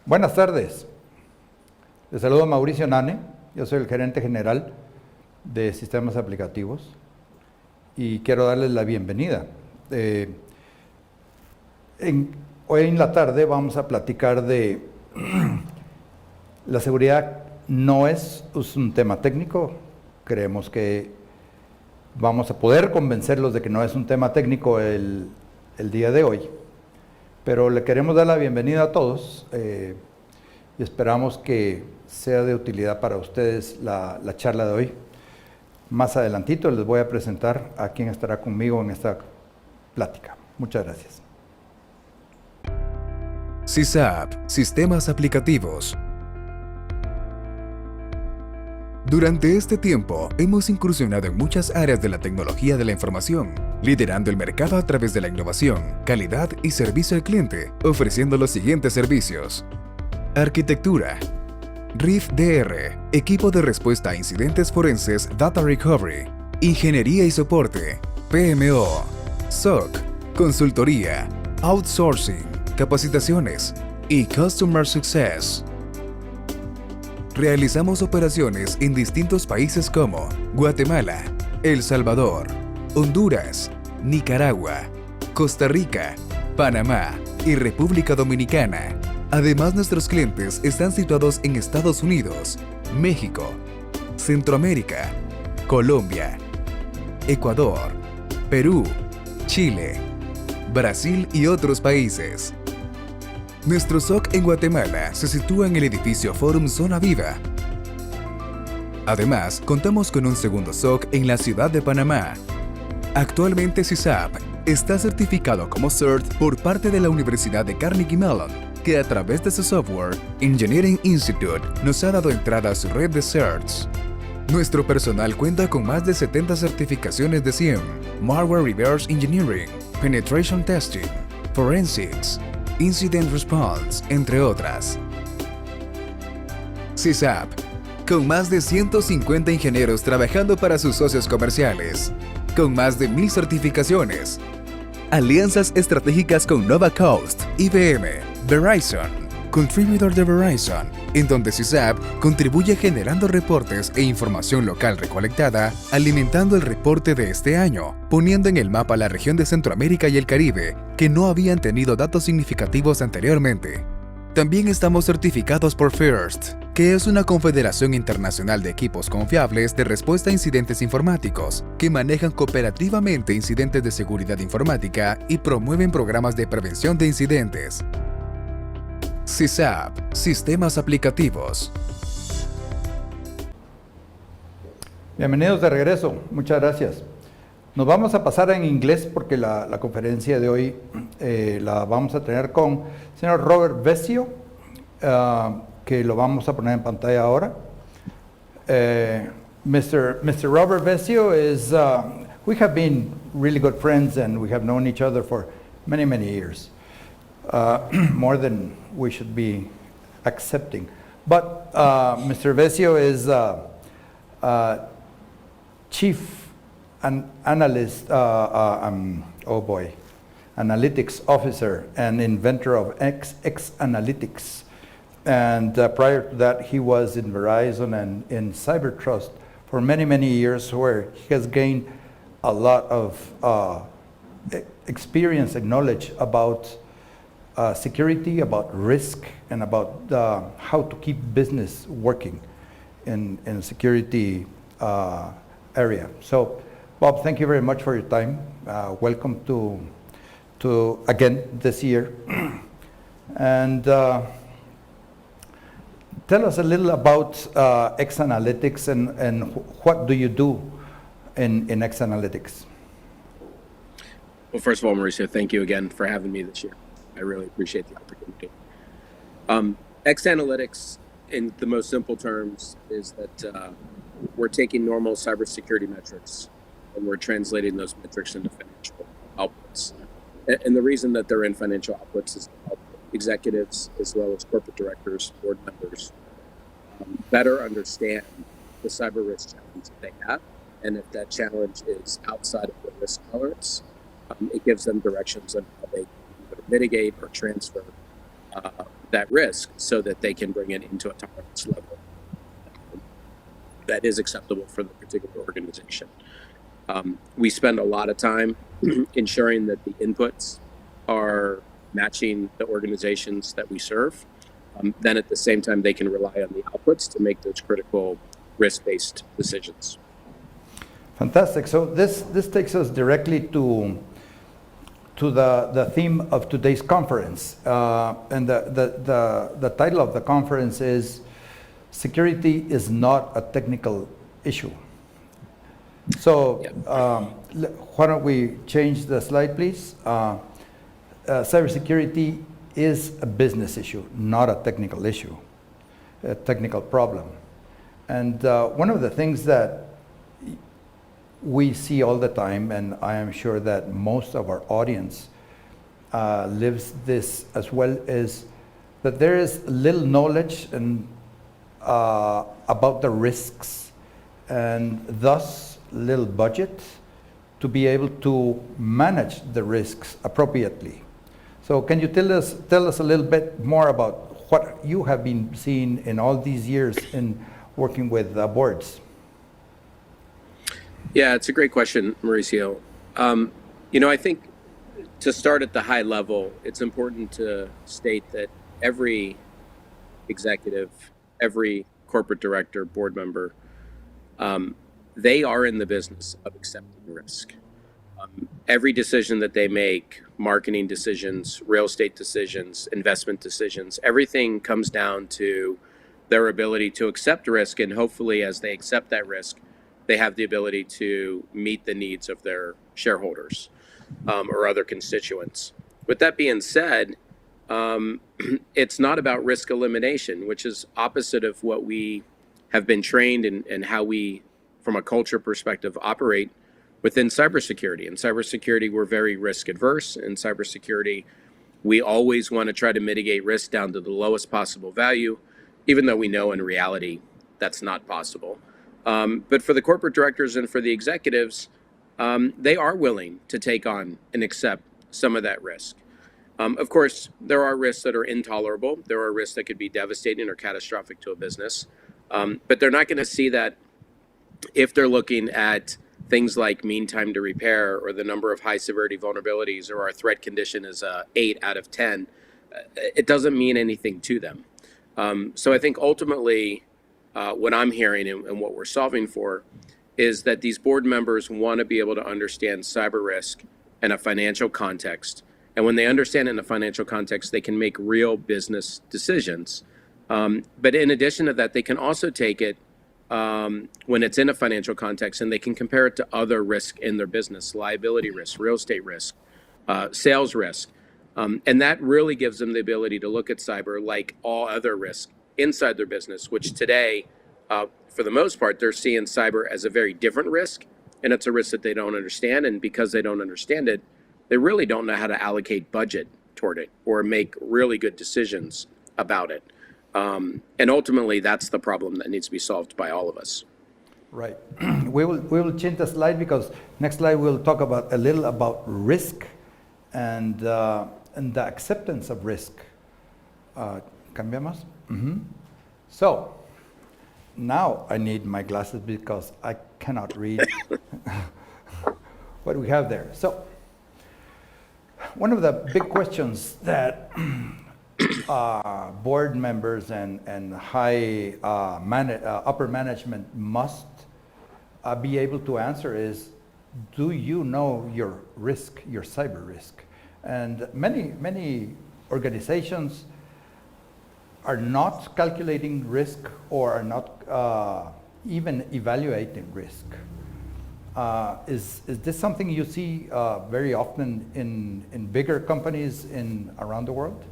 Buenas tardes. Les saludo a Mauricio Nane. Yo soy el gerente general de sistemas aplicativos y quiero darles la bienvenida. Hoy en la tarde vamos a platicar de la seguridad. No es un tema técnico. Creemos que vamos a poder convencerlos de que no es un tema técnico el día de hoy. Pero le queremos dar la bienvenida a todos y esperamos que sea de utilidad para ustedes la charla de hoy. Más adelantito les voy a presentar a quien estará conmigo en esta plática. Muchas gracias. SISAP, Sistemas Aplicativos. Durante este tiempo, hemos incursionado en muchas áreas de la tecnología de la información, liderando el mercado a través de la innovación, calidad y servicio al cliente, ofreciendo los siguientes servicios. Arquitectura. RIF-DR, Equipo de Respuesta a Incidentes Forenses Data Recovery. Ingeniería y Soporte. PMO. SOC. Consultoría. Outsourcing. Capacitaciones. Y Customer Success. Realizamos operaciones en distintos países como Guatemala, El Salvador, Honduras, Nicaragua, Costa Rica, Panamá y República Dominicana. Además, nuestros clientes están situados en Estados Unidos, México, Centroamérica, Colombia, Ecuador, Perú, Chile, Brasil y otros países. Nuestro SOC en Guatemala se sitúa en el edificio Forum Zona Viva. Además, contamos con un segundo SOC en la ciudad de Panamá. Actualmente SISAP está certificado como CERT por parte de la Universidad de Carnegie Mellon, que a través de su software, Engineering Institute, nos ha dado entrada a su red de CERTs. Nuestro personal cuenta con más de 70 certificaciones de SIEM, Malware Reverse Engineering, Penetration Testing, Forensics, Incident Response, entre otras. SISAP, con más de 150 ingenieros trabajando para sus socios comerciales, con más de 1000 certificaciones, alianzas estratégicas con Nova Coast, IBM, Verizon, contribuidor de Verizon, en donde SISAP contribuye generando reportes e información local recolectada, alimentando el reporte de este año, poniendo en el mapa la región de Centroamérica y el Caribe, que no habían tenido datos significativos anteriormente. También estamos certificados por FIRST, que es una confederación internacional de equipos confiables de respuesta a incidentes informáticos, que manejan cooperativamente incidentes de seguridad informática y promueven programas de prevención de incidentes. SISAP, Sistemas Aplicativos. Bienvenidos de regreso. Muchas gracias. Nos vamos a pasar en inglés porque la conferencia de hoy la vamos a tener con el señor Robert Vesio, que lo vamos a poner en pantalla ahora. Mr. Robert Vesio is, we have been really good friends and we have known each other for many, many years. More than we should be accepting. But Mr. Vesio is Chief Analyst, Analytics Officer and inventor of X Analytics. And prior to that, he was in Verizon and in CyberTrust for many, many years, where he has gained a lot of experience and knowledge about security, about risk, and about how to keep business working in security area. So, Bob, thank you very much for your time. Welcome to again this year. And tell us a little about X Analytics and what do you do in X Analytics? Well, first of all, Mauricio, thank you again for having me this year. I really appreciate the opportunity. X Analytics, in the most simple terms, is that we're taking normal cybersecurity metrics and we're translating those metrics into financial outputs. And the reason that they're in financial outputs is to help executives as well as corporate directors, board members, better understand the cyber risk challenge that they have. And if that challenge is outside of their risk tolerance, it gives them directions on how they can either mitigate or transfer that risk so that they can bring it into a tolerance level that is acceptable for the particular organization. We spend a lot of time ensuring that the inputs are matching the organizations that we serve. Then at the same time, they can rely on the outputs to make those critical risk-based decisions. Fantastic. So this takes us directly to the theme of today's conference. And the title of the conference is Security is Not a Technical Issue. So why don't we change the slide, please? Cybersecurity is a business issue, not a technical issue, a technical problem. And one of the things that we see all the time, and I am sure that most of our audience lives this as well, is that there is little knowledge and about the risks, and thus little budget to be able to manage the risks appropriately. So can you tell us a little bit more about what you have been seeing in all these years in working with boards? Yeah, it's a great question, Mauricio. I think to start at the high level, it's important to state that every executive, every corporate director, board member, they are in the business of accepting risk. Every decision that they make, marketing decisions, real estate decisions, investment decisions, everything comes down to their ability to accept risk, and hopefully as they accept that risk, they have the ability to meet the needs of their shareholders or other constituents. With that being said, it's not about risk elimination, which is opposite of what we have been trained in and how we, from a culture perspective, operate within cybersecurity. In cybersecurity, we're very risk adverse. In cybersecurity, we always want to try to mitigate risk down to the lowest possible value, even though we know in reality that's not possible. But for the corporate directors and for the executives, they are willing to take on and accept some of that risk. Of course, there are risks that are intolerable. There are risks that could be devastating or catastrophic to a business. But they're not going to see that if they're looking at things like mean time to repair or the number of high severity vulnerabilities or our threat condition is 8 out of 10. It doesn't mean anything to them. So I think ultimately what I'm hearing and what we're solving for is that these board members want to be able to understand cyber risk in a financial context. And when they understand it in a financial context, they can make real business decisions. But in addition to that, they can also take it when it's in a financial context, and they can compare it to other risk in their business, liability risk, real estate risk, sales risk. And that really gives them the ability to look at cyber like all other risks inside their business, which today, for the most part, they're seeing cyber as a very different risk, and it's a risk that they don't understand. And because they don't understand it, they really don't know how to allocate budget toward it or make really good decisions about it. And ultimately, that's the problem that needs to be solved by all of us. Right. We will change the slide because next slide we'll talk about a little about risk and the acceptance of risk. Cambiamos? Mm-hmm. So now I need my glasses because I cannot read what we have there. So one of the big questions that board members and high upper management must be able to answer is, do you know your risk, your cyber risk? And many organizations are not calculating risk or are not even evaluating risk. Is this something you see very often in bigger companies around the world?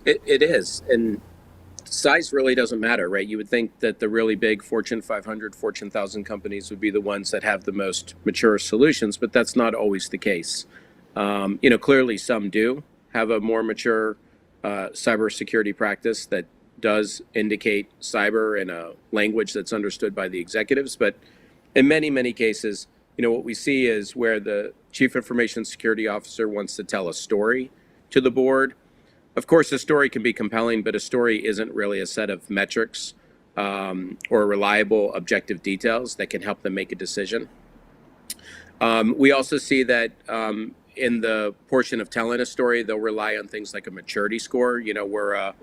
It is, and size really doesn't matter, right? You would think that the really big Fortune 500, Fortune 1000 companies would be the ones that have the most mature solutions, but that's not always the case. Clearly some do have a more mature cybersecurity practice that does indicate cyber in a language that's understood by the executives, but in many, many cases, what we see is where the chief information security officer wants to tell a story to the board. Of course, a story can be compelling, but a story isn't really a set of metrics or reliable, objective details that can help them make a decision. We also see that in the portion of telling a story, they'll rely on things like a maturity score. You know, we're a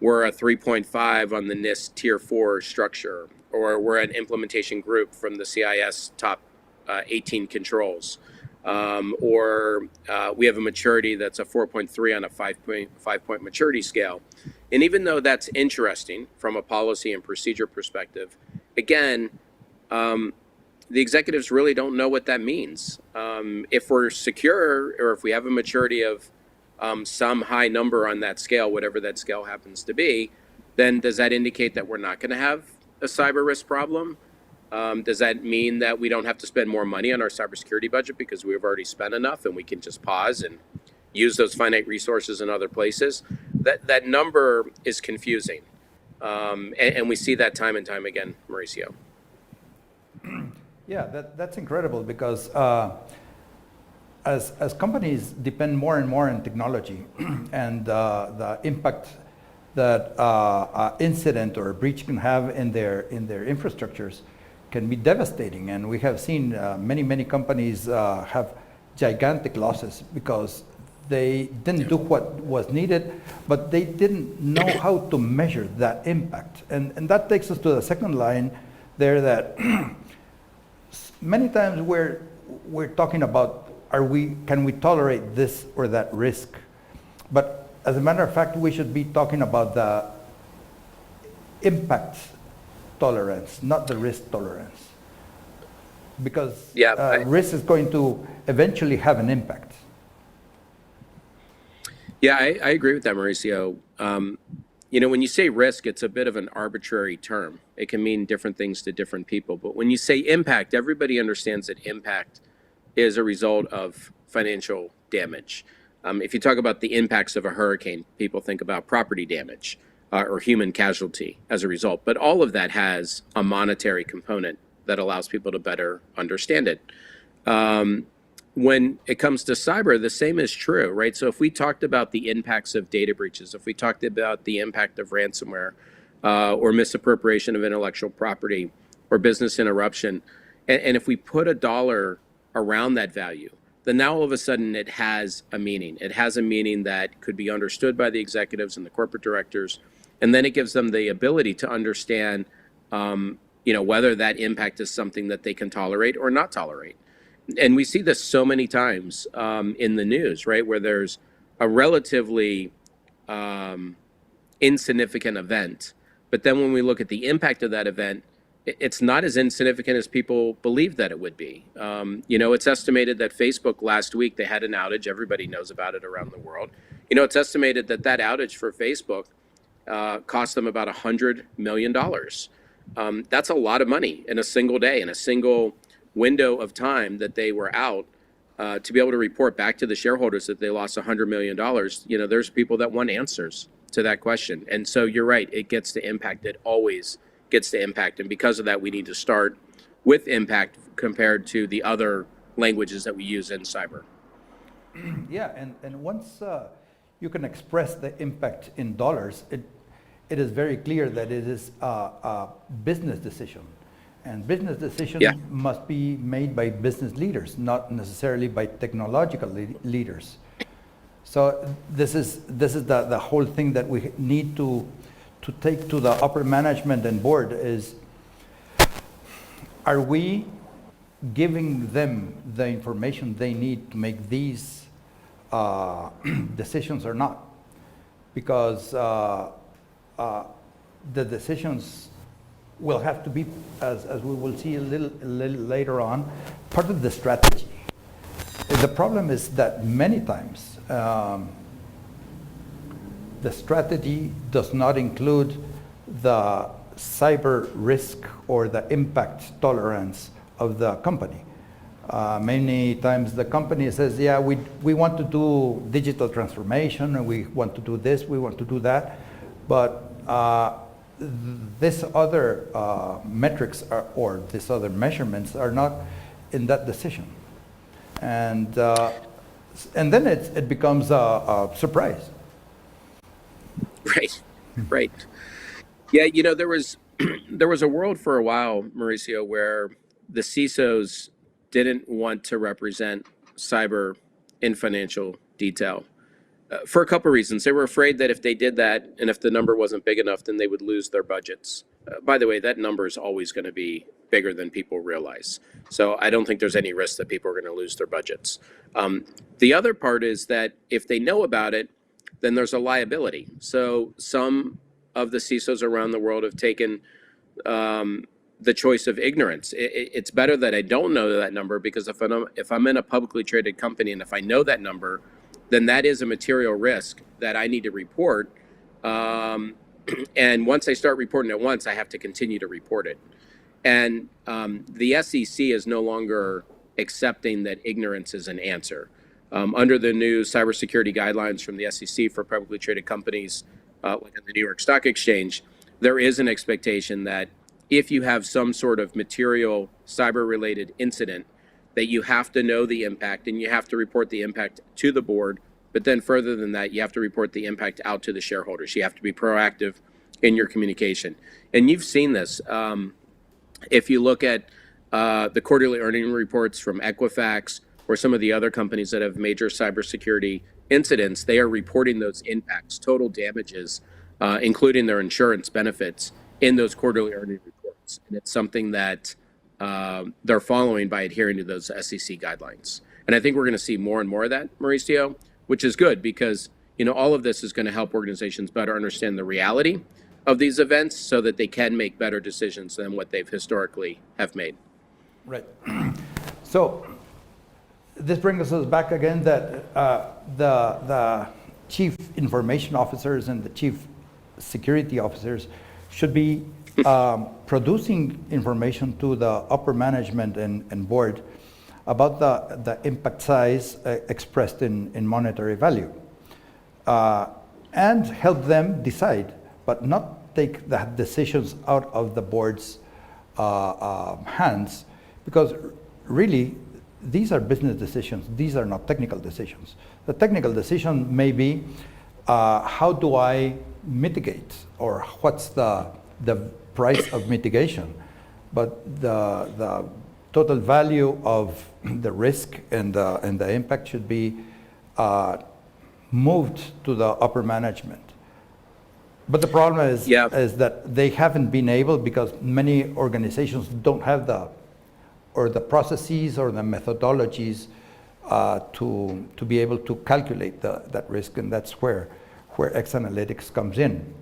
3.5 on the NIST Tier 4 structure, or we're an implementation group from the CIS top 18 controls, or we have a maturity that's a 4.3 on a 5-point maturity scale. And even though that's interesting from a policy and procedure perspective, again, the executives really don't know what that means. If we're secure, or if we have a maturity of some high number on that scale, whatever that scale happens to be, then does that indicate that we're not going to have a cyber risk problem? Does that mean that we don't have to spend more money on our cybersecurity budget because we've already spent enough and we can just pause and use those finite resources in other places? That number is confusing. And we see that time and time again, Mauricio. Yeah, that's incredible because as companies depend more and more on technology and the impact that incident or a breach can have in their infrastructures can be devastating. And we have seen many companies have gigantic losses because they didn't do what was needed, but they didn't know how to measure that impact. And that takes us to the second line there, that many times we're talking about, can we tolerate this or that risk? But as a matter of fact, we should be talking about the impact tolerance, not the risk tolerance. Because risk is going to eventually have an impact. Yeah, I agree with that, Mauricio. You know, when you say risk, it's a bit of an arbitrary term. It can mean different things to different people. But when you say impact, everybody understands that impact is a result of financial damage. If you talk about the impacts of a hurricane, people think about property damage or human casualty as a result. But all of that has a monetary component that allows people to better understand it. When it comes to cyber, the same is true, right? So if we talked about the impacts of data breaches, if we talked about the impact of ransomware or misappropriation of intellectual property or business interruption, and if we put a dollar around that value, then now all of a sudden it has a meaning. It has a meaning that could be understood by the executives and the corporate directors, and then it gives them the ability to understand, whether that impact is something that they can tolerate or not tolerate. And we see this so many times in the news, right, where there's a relatively insignificant event, but then when we look at the impact of that event, it's not as insignificant as people believe that it would be. It's estimated that Facebook last week, they had an outage. Everybody knows about it around the world. It's estimated that outage for Facebook cost them about $100 million. That's a lot of money in a single day, in a single window of time that they were out, to be able to report back to the shareholders that they lost $100 million. There's people that want answers to that question. And so you're right, it gets to impact. It always gets to impact. And because of that, we need to start with impact compared to the other languages that we use in cyber. Yeah, and once you can express the impact in dollars, it is very clear that it is a business decision. And business decisions must be made by business leaders, not necessarily by technological leaders. So this is the whole thing that we need to take to the upper management and board is, are we giving them the information they need to make these decisions or not? Because the decisions will have to be, as we will see a little later on, part of the strategy. The problem is that many times the strategy does not include the cyber risk or the impact tolerance of the company. Many times the company says, yeah, we want to do digital transformation, and we want to do this, we want to do that, but this other metrics or this other measurements are not in that decision. And then it becomes a surprise. Right, right. Yeah, there was there was a world for a while, Mauricio, where the CISOs didn't want to represent cyber in financial detail for a couple of reasons. They were afraid that if they did that, and if the number wasn't big enough, then they would lose their budgets. By the way, that number is always going to be bigger than people realize. So I don't think there's any risk that people are going to lose their budgets. The other part is that if they know about it, then there's a liability. So some of the CISOs around the world have taken the choice of ignorance. It's better that I don't know that number, because if I'm in a publicly traded company and if I know that number, then that is a material risk that I need to report. And once I start reporting it once, I have to continue to report it. And the SEC is no longer accepting that ignorance is an answer. Under the new cybersecurity guidelines from the SEC for publicly traded companies, like in the New York Stock Exchange, there is an expectation that if you have some sort of material cyber-related incident, that you have to know the impact and you have to report the impact to the board. But then further than that, you have to report the impact out to the shareholders. You have to be proactive in your communication. And you've seen this. If you look at the quarterly earning reports from Equifax or some of the other companies that have major cybersecurity incidents, they are reporting those impacts, total damages, including their insurance benefits, in those quarterly earning reports. And it's something that they're following by adhering to those SEC guidelines. And I think we're going to see more and more of that, Mauricio, which is good, because all of this is going to help organizations better understand the reality of these events so that they can make better decisions than what they've historically have made. Right. So this brings us back again that the chief information officers and the chief security officers should be producing information to the upper management and board about the impact size expressed in monetary value, and help them decide, but not take the decisions out of the board's hands, because really these are business decisions. These are not technical decisions. The technical decision may be how do I mitigate, or what's the price of mitigation, but the total value of the risk and the impact should be moved to the upper management. But the problem is that they haven't been able, because many organizations don't have the processes or the methodologies to be able to calculate that risk, and that's where X Analytics comes in.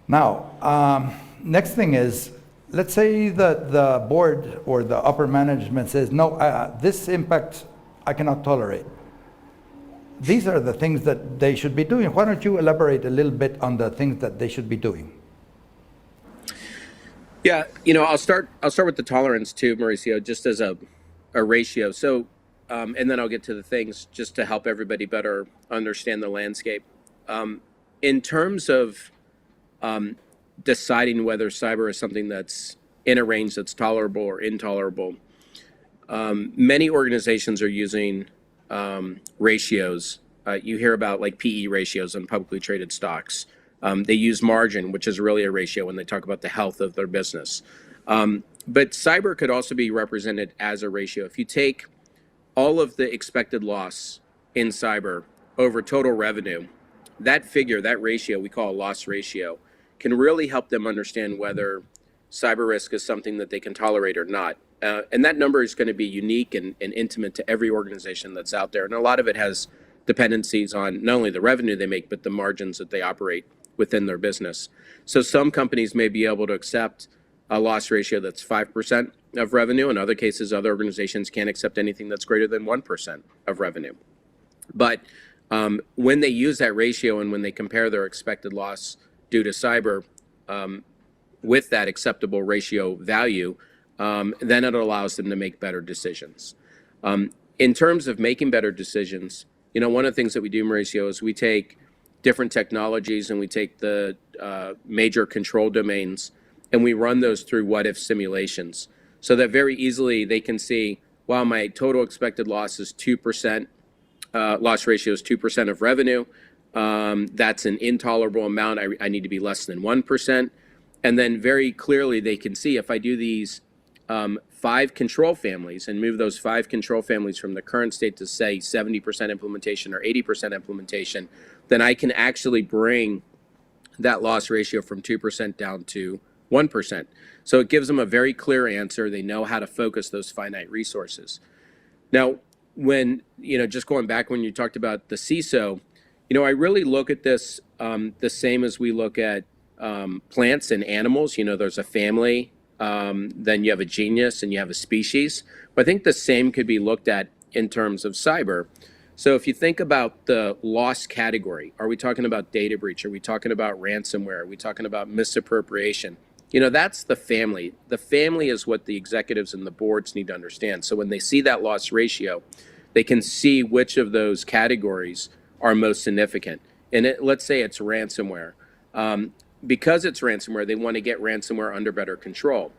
Now, next thing is, let's say that the board or the upper management says, no, this impact I cannot tolerate. These are the things that they should be doing. Why don't you elaborate a little bit on the things that they should be doing? Yeah, I'll start with the tolerance too, Mauricio, just as a ratio. So, and then I'll get to the things just to help everybody better understand the landscape. In terms of deciding whether cyber is something that's in a range that's tolerable or intolerable, many organizations are using ratios. You hear about like PE ratios on publicly traded stocks. They use margin, which is really a ratio when they talk about the health of their business. But cyber could also be represented as a ratio. If you take all of the expected loss in cyber over total revenue, that figure, that ratio we call a loss ratio, can really help them understand whether cyber risk is something that they can tolerate or not. And that number is going to be unique and intimate to every organization that's out there. And a lot of it has dependencies on not only the revenue they make, but the margins that they operate within their business. So some companies may be able to accept a loss ratio that's 5% of revenue. In other cases, other organizations can't accept anything that's greater than 1% of revenue. But when they use that ratio and when they compare their expected loss due to cyber with that acceptable ratio value, then it allows them to make better decisions. In terms of making better decisions, one of the things that we do, Mauricio, is we take different technologies and we take the major control domains and we run those through what-if simulations, so that very easily they can see, wow, my total expected loss is 2%, loss ratio is 2% of revenue. That's an intolerable amount. I need to be less than 1%. And then very clearly they can see if I do these 5 control families and move those 5 control families from the current state to say 70% implementation or 80% implementation, then I can actually bring that loss ratio from 2% down to 1%. So it gives them a very clear answer. They know how to focus those finite resources. Now, when, just going back when you talked about the CISO, I really look at this the same as we look at plants and animals. There's a family, then you have a genus and you have a species. But I think the same could be looked at in terms of cyber. So if you think about the loss category, are we talking about data breach? Are we talking about ransomware? Are we talking about misappropriation? That's the family. The family is what the executives and the boards need to understand. So when they see that loss ratio, they can see which of those categories are most significant. And let's say it's ransomware. Because it's ransomware, they want to get ransomware under better control.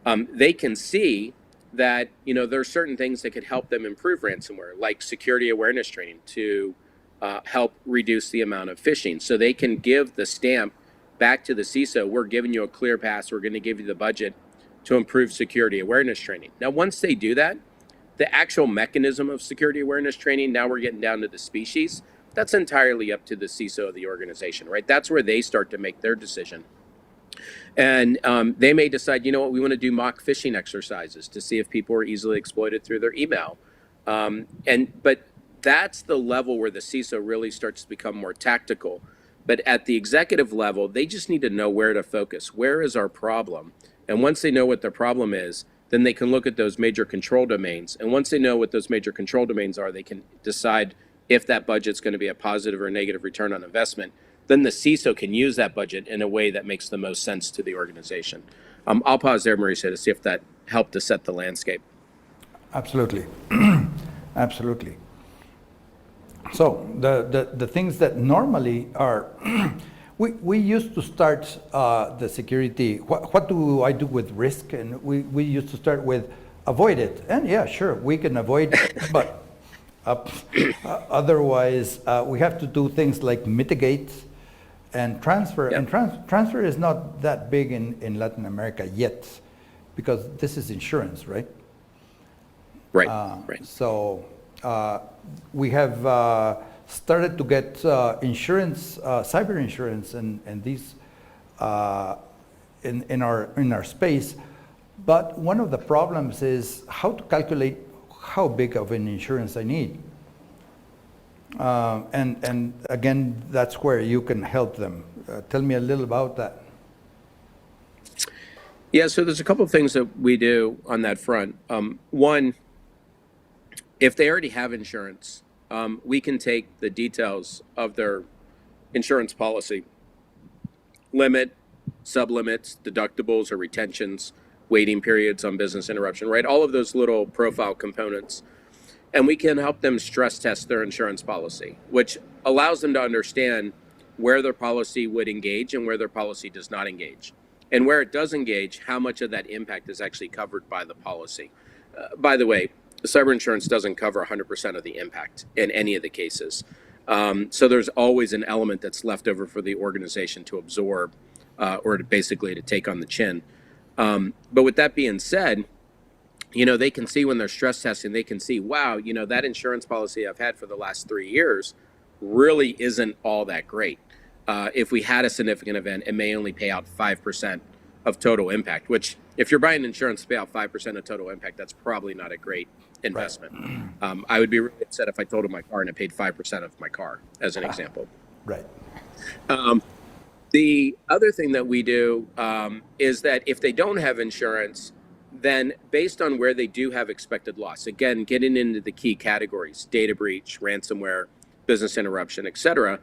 They can see that there are certain things that could help them improve ransomware, like security awareness training to help reduce the amount of phishing. So they can give the stamp back to the CISO, we're giving you a clear pass, we're going to give you the budget to improve security awareness training. Now, once they do that, the actual mechanism of security awareness training, now we're getting down to the species, that's entirely up to the CISO of the organization, right? That's where they start to make their decision. And they may decide, we want to do mock phishing exercises to see if people are easily exploited through their email. But that's the level where the CISO really starts to become more tactical. But at the executive level, they just need to know where to focus. Where is our problem? And once they know what their problem is, then they can look at those major control domains. And once they know what those major control domains are, they can decide if that budget's going to be a positive or negative return on investment. Then the CISO can use that budget in a way that makes the most sense to the organization. I'll pause there, Mauricio, to see if that helped to set the landscape. Absolutely. Absolutely. So the things that normally are, we used to start the security, what do I do with risk? And we used to start with avoid it. And yeah, sure, we can avoid it, but otherwise we have to do things like mitigate and transfer. Yep. And transfer is not that big in Latin America yet, because this is insurance, right? Right, right. So we have started to get insurance, cyber insurance, and these in our space. But one of the problems is how to calculate how big of an insurance I need. And again, that's where you can help them. Tell me a little about that. Yeah, so there's a couple of things that we do on that front. One, if they already have insurance, we can take the details of their insurance policy, limit, sublimits, deductibles or retentions, waiting periods on business interruption, right? All of those little profile components. And we can help them stress test their insurance policy, which allows them to understand where their policy would engage and where their policy does not engage. And where it does engage, how much of that impact is actually covered by the policy. By the way, cyber insurance doesn't cover 100% of the impact in any of the cases. So there's always an element that's left over for the organization to absorb or basically to take on the chin. But with that being said, they can see when they're stress testing, they can see, wow, that insurance policy I've had for the last 3 years really isn't all that great. If we had a significant event, it may only pay out 5% of total impact, which if you're buying insurance to pay out 5% of total impact, that's probably not a great investment. Right. I would be really upset if I totaled my car and it paid 5% of my car, as an example. Right. The other thing that we do is that if they don't have insurance, then based on where they do have expected loss, again, getting into the key categories, data breach, ransomware, business interruption, et cetera,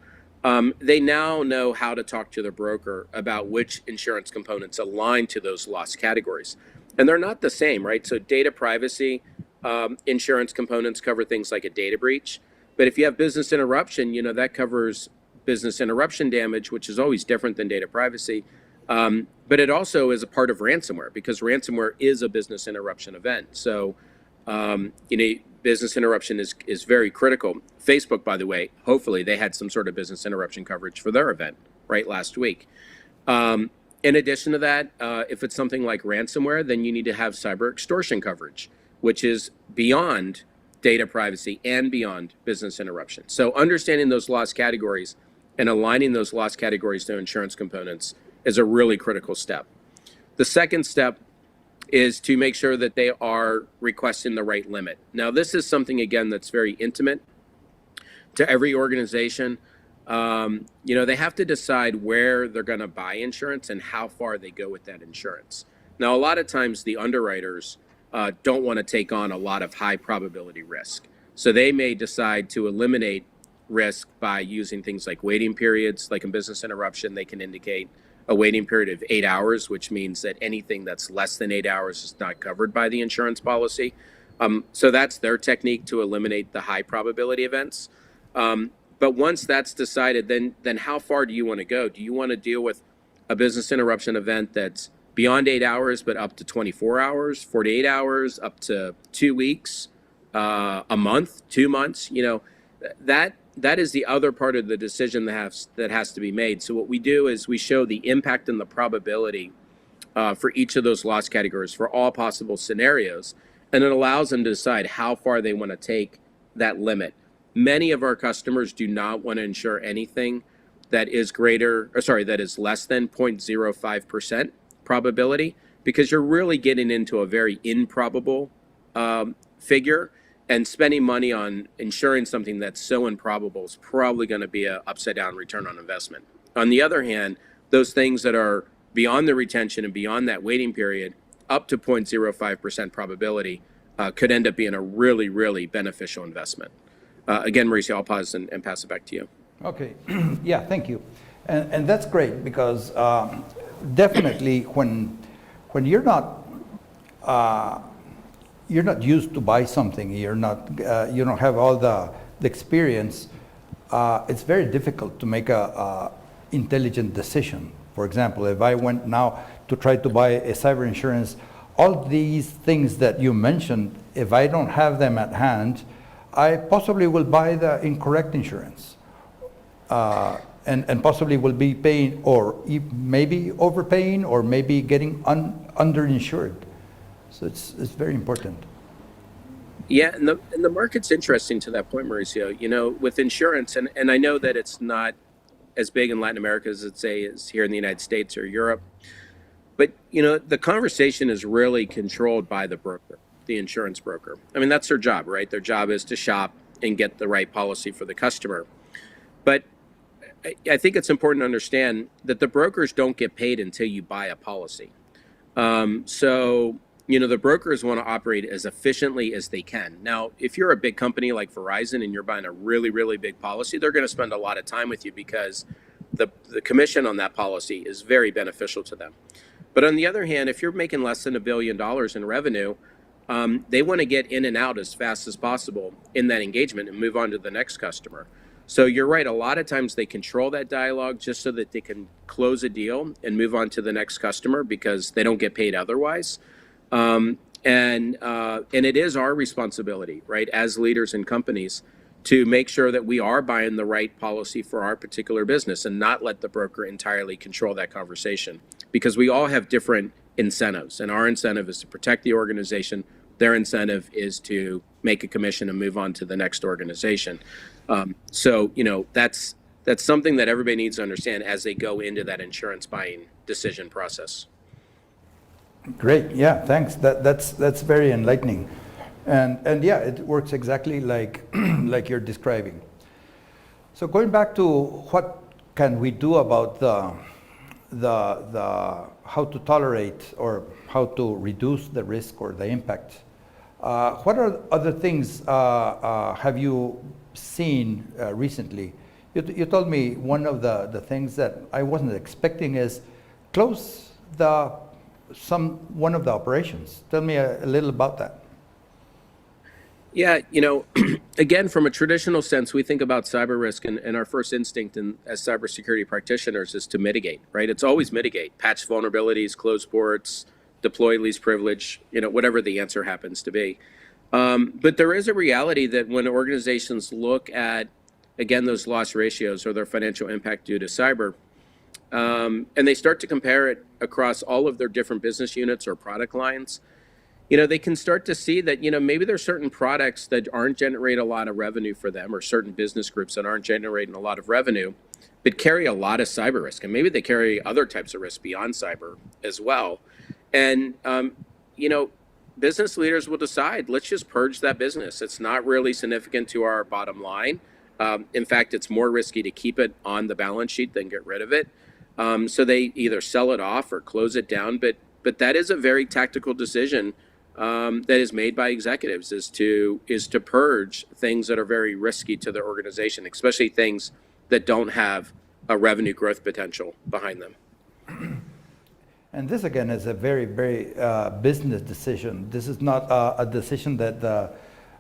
they now know how to talk to their broker about which insurance components align to those loss categories. And they're not the same, right? So data privacy, insurance components cover things like a data breach. But if you have business interruption, that covers business interruption damage, which is always different than data privacy. But it also is a part of ransomware, because ransomware is a business interruption event. So Business interruption is very critical. Facebook, by the way, hopefully they had some sort of business interruption coverage for their event right last week. In addition to that, if it's something like ransomware, then you need to have cyber extortion coverage, which is beyond data privacy and beyond business interruption. So understanding those loss categories and aligning those loss categories to insurance components is a really critical step. The second step is to make sure that they are requesting the right limit. Now, this is something, again, that's very intimate to every organization. They have to decide where they're going to buy insurance and how far they go with that insurance. Now, a lot of times the underwriters don't want to take on a lot of high probability risk. So they may decide to eliminate risk by using things like waiting periods. Like in business interruption, they can indicate a waiting period of 8 hours, which means that anything that's less than 8 hours is not covered by the insurance policy. So that's their technique to eliminate the high probability events. But once that's decided, then how far do you want to go? Do you want to deal with a business interruption event that's beyond 8 hours, but up to 24 hours, 48 hours, up to 2 weeks, a month, 2 months? That is the other part of the decision that has to be made. So what we do is we show the impact and the probability for each of those loss categories for all possible scenarios, and it allows them to decide how far they want to take that limit. Many of our customers do not want to insure anything that is less than 0.05% probability, because you're really getting into a very improbable figure. And spending money on insuring something that's so improbable is probably going to be an upside down return on investment. On the other hand, those things that are beyond the retention and beyond that waiting period, up to 0.05% probability, could end up being a really, really beneficial investment. Again, Mauricio, I'll pause and pass it back to you. Okay, yeah, thank you. And that's great, because definitely when you're not used to buy something, you don't have all the experience, it's very difficult to make a intelligent decision. For example, if I went now to try to buy a cyber insurance, all these things that you mentioned, if I don't have them at hand, I possibly will buy the incorrect insurance, and possibly will be paying, or maybe overpaying, or maybe getting underinsured. So it's very important. Yeah, and the market's interesting to that point, Mauricio. With insurance, and I know that it's not as big in Latin America as it's here in the United States or Europe, but the conversation is really controlled by the broker, the insurance broker. I mean, that's their job, right? Their job is to shop and get the right policy for the customer. But I think it's important to understand that the brokers don't get paid until you buy a policy. So the brokers want to operate as efficiently as they can. Now, if you're a big company like Verizon and you're buying a really, really big policy, they're going to spend a lot of time with you because the commission on that policy is very beneficial to them. But on the other hand, if you're making less than $1 billion in revenue, they want to get in and out as fast as possible in that engagement and move on to the next customer. So you're right, a lot of times they control that dialogue just so that they can close a deal and move on to the next customer because they don't get paid otherwise. And it is our responsibility, right, as leaders in companies, to make sure that we are buying the right policy for our particular business and not let the broker entirely control that conversation, because we all have different incentives, and our incentive is to protect the organization. Their incentive is to make a commission and move on to the next organization. So that's something that everybody needs to understand as they go into that insurance buying decision process. Great, yeah, thanks. That's very enlightening, and yeah, it works exactly like like you're describing. So going back to what can we do about the how to tolerate or how to reduce the risk or the impact. What are other things have you seen recently? You told me one of the things that I wasn't expecting is close one of the operations. Tell me a little about that. Yeah, again, from a traditional sense, we think about cyber risk, and our first instinct as cybersecurity practitioners is to mitigate, right? It's always mitigate, patch vulnerabilities, close ports, deploy least privilege, whatever the answer happens to be. But there is a reality that when organizations look at, again, those loss ratios or their financial impact due to cyber, and they start to compare it across all of their different business units or product lines, they can start to see that, maybe there's certain products that aren't generating a lot of revenue for them, or certain business groups that aren't generating a lot of revenue, but carry a lot of cyber risk. And maybe they carry other types of risk beyond cyber as well. And, business leaders will decide, let's just purge that business. It's not really significant to our bottom line. In fact, it's more risky to keep it on the balance sheet than get rid of it. So they either sell it off or close it down. But that is a very tactical decision that is made by executives, is to purge things that are very risky to their organization, especially things that don't have a revenue growth potential behind them. And this, again, is a very, very business decision. This is not a decision that the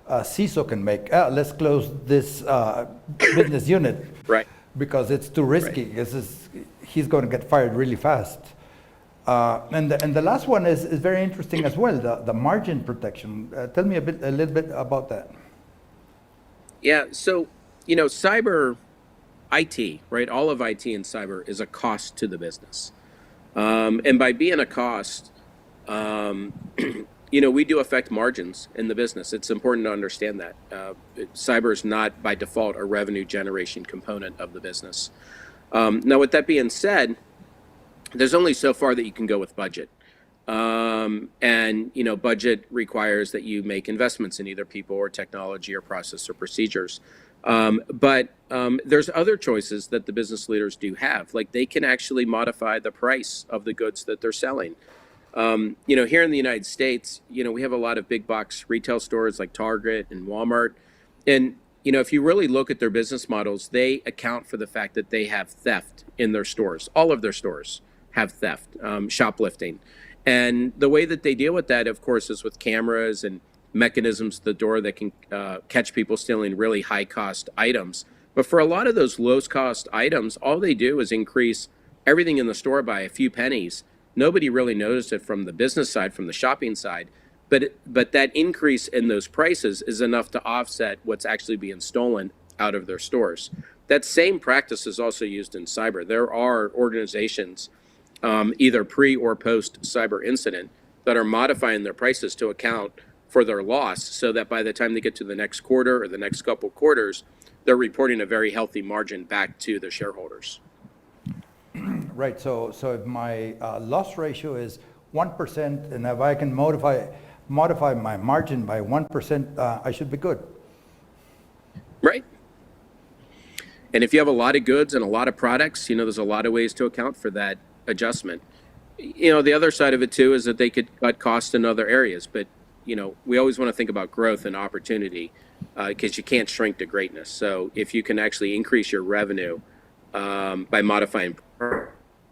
CISO can make. Let's close this business unit, Right, because it's too risky. right. He's going to get fired really fast. And the last one is very interesting as well, the margin protection. Tell me a little bit about that. Yeah, so, cyber IT, right? All of IT and cyber is a cost to the business. And by being a cost, we do affect margins in the business. It's important to understand that. Cyber is not by default a revenue generation component of the business. Now, with that being said, there's only so far that you can go with budget. And budget requires that you make investments in either people or technology or process or procedures. But there's other choices that the business leaders do have. Like, they can actually modify the price of the goods that they're selling. Here in the United States, we have a lot of big box retail stores like Target and Walmart. And, if you really look at their business models, they account for the fact that they have theft in their stores. All of their stores have theft, shoplifting. And the way that they deal with that, of course, is with cameras and mechanisms at the door that can catch people stealing really high cost items. But for a lot of those low cost items, all they do is increase everything in the store by a few pennies. Nobody really noticed it from the business side, from the shopping side. But that increase in those prices is enough to offset what's actually being stolen out of their stores. That same practice is also used in cyber. There are organizations, either pre or post cyber incident, that are modifying their prices to account for their loss, so that by the time they get to the next quarter or the next couple quarters, they're reporting a very healthy margin back to their shareholders. Right. So if my loss ratio is 1%, and if I can modify my margin by 1%, I should be good. Right. And if you have a lot of goods and a lot of products, there's a lot of ways to account for that adjustment. The other side of it too is that they could cut costs in other areas, but we always want to think about growth and opportunity, because you can't shrink to greatness. So if you can actually increase your revenue by modifying,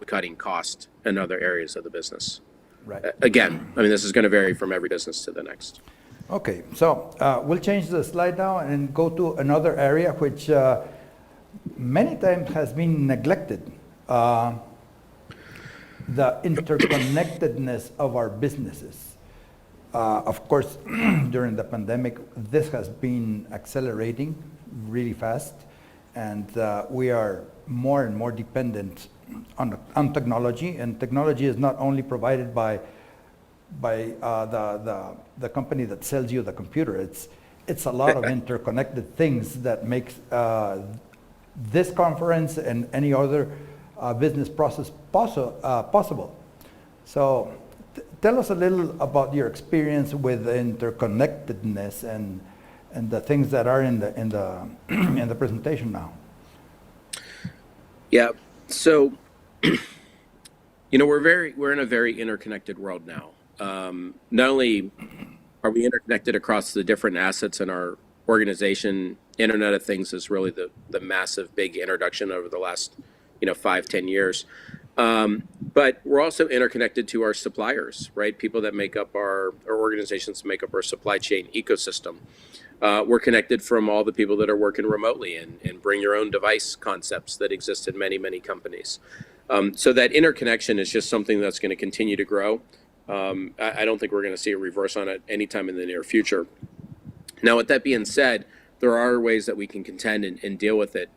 cutting cost in other areas of the business. Right. Again, this is going to vary from every business to the next. Okay, so we'll change the slide now and go to another area which many times has been neglected. The interconnectedness of our businesses. Of course, during the pandemic, this has been accelerating really fast, and we are more and more dependent on technology. And technology is not only provided by the company that sells you the computer. It's a lot of interconnected things that makes this conference and any other business process possible. So tell us a little about your experience with interconnectedness and the things that are in the presentation now. Yeah. So, we're in a very interconnected world now. Not only are we interconnected across the different assets in our organization, Internet of Things is really the massive big introduction over the last 5-10 years. But we're also interconnected to our suppliers, right? People that make up our organizations make up our supply chain ecosystem. We're connected from all the people that are working remotely and bring your own device concepts that exist in many, many companies. So that interconnection is just something that's going to continue to grow. I don't think we're going to see a reverse on it anytime in the near future. Now, with that being said, there are ways that we can contend and deal with it.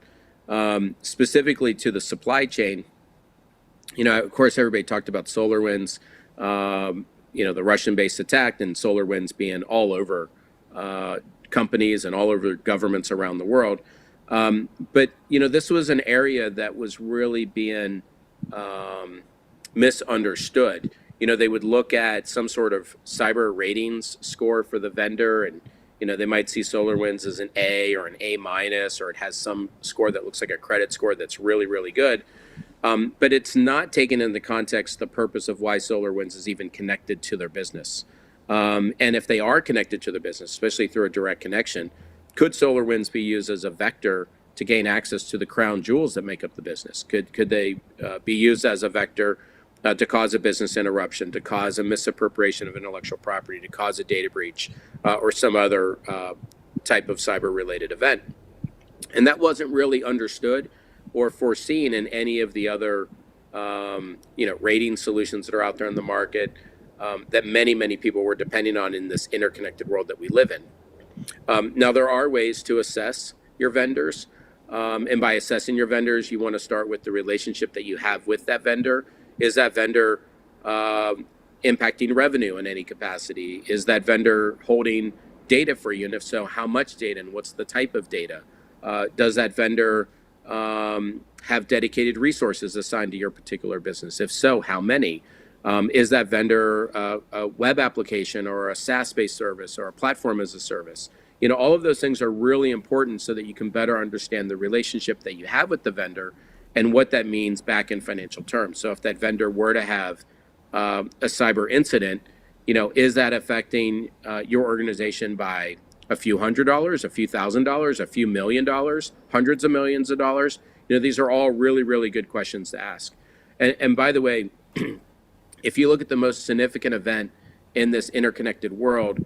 Specifically to the supply chain, of course, everybody talked about SolarWinds, the Russian-based attack, and SolarWinds being all over companies and all over governments around the world. But this was an area that was really being misunderstood. They would look at some sort of cyber ratings score for the vendor, and they might see SolarWinds as an A or an A minus, or it has some score that looks like a credit score that's really, really good. But it's not taken in the context, the purpose of why SolarWinds is even connected to their business. And if they are connected to their business, especially through a direct connection, could SolarWinds be used as a vector to gain access to the crown jewels that make up the business? Could they be used as a vector to cause a business interruption, to cause a misappropriation of intellectual property, to cause a data breach, or some other type of cyber-related event? And that wasn't really understood or foreseen in any of the other, rating solutions that are out there in the market that many, many people were depending on in this interconnected world that we live in. Now, there are ways to assess your vendors. And by assessing your vendors, you want to start with the relationship that you have with that vendor. Is that vendor impacting revenue in any capacity? Is that vendor holding data for you? And if so, how much data and what's the type of data? Does that vendor have dedicated resources assigned to your particular business? If so, how many? Is that vendor a web application or a SaaS-based service or a platform as a service? All of those things are really important so that you can better understand the relationship that you have with the vendor and what that means back in financial terms. So if that vendor were to have a cyber incident, is that affecting your organization by a few $100s, a few $1,000s, a few $1 million, hundreds of millions of dollars? These are all really, really good questions to ask. And by the way, if you look at the most significant event in this interconnected world,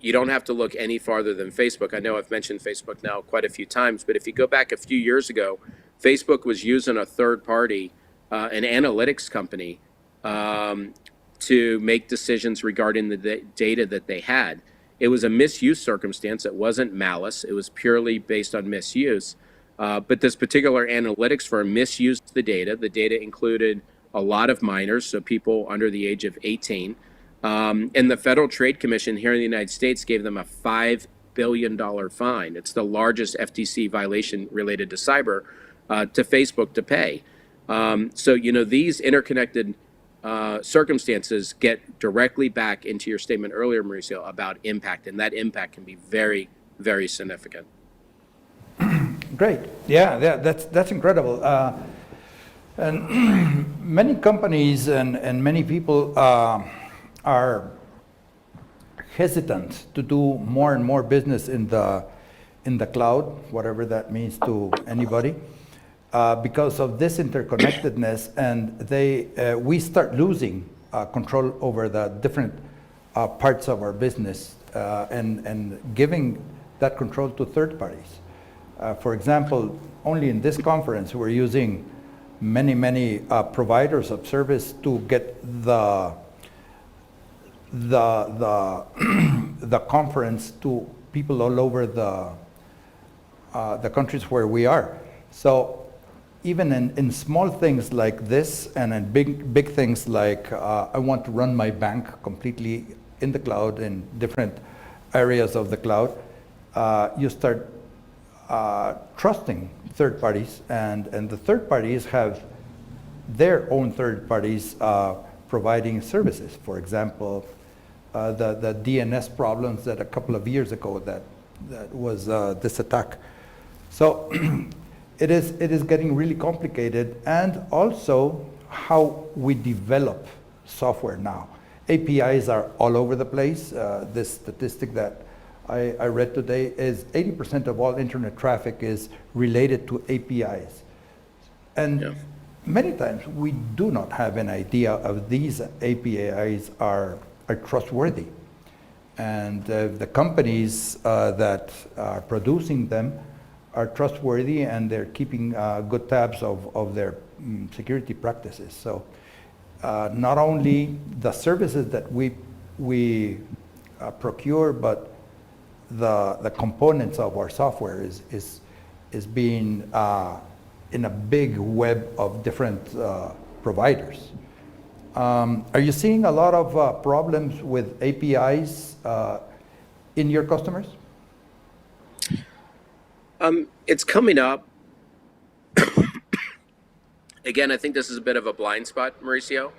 you don't have to look any farther than Facebook. I know I've mentioned Facebook now quite a few times, but if you go back a few years ago, Facebook was using a third party, an analytics company, to make decisions regarding the data that they had. It was a misuse circumstance. It wasn't malice. It was purely based on misuse. But this particular analytics firm misused the data. The data included a lot of minors, so people under the age of 18. And the Federal Trade Commission here in the United States gave them a $5 billion fine. It's the largest FTC violation related to cyber to Facebook to pay. So, these interconnected circumstances get directly back into your statement earlier, Mauricio, about impact, and that impact can be very, very significant. Great. Yeah, that's incredible. And many companies and many people are hesitant to do more and more business in the cloud, whatever that means to anybody, because of this interconnectedness, and we start losing control over the different parts of our business and giving that control to third parties. For example, only in this conference, we're using many providers of service to get the conference to people all over the countries where we are. So even in small things like this, and in big things like I want to run my bank completely in the cloud, in different areas of the cloud, you start trusting third parties, and the third parties have their own third parties providing services. For example, the DNS problems that a couple of years ago that was this attack. So it is getting really complicated, and also how we develop software now. APIs are all over the place. This statistic that I read today is 80% of all internet traffic is related to APIs. And many times we do not have an idea of these APIs are trustworthy. And the companies that are producing them are trustworthy, and they're keeping good tabs of their security practices. So not only the services that we procure, but the components of our software is being in a big web of different providers. Are you seeing a lot of problems with APIs in your customers? It's coming up. Again, I think this is a bit of a blind spot, Mauricio.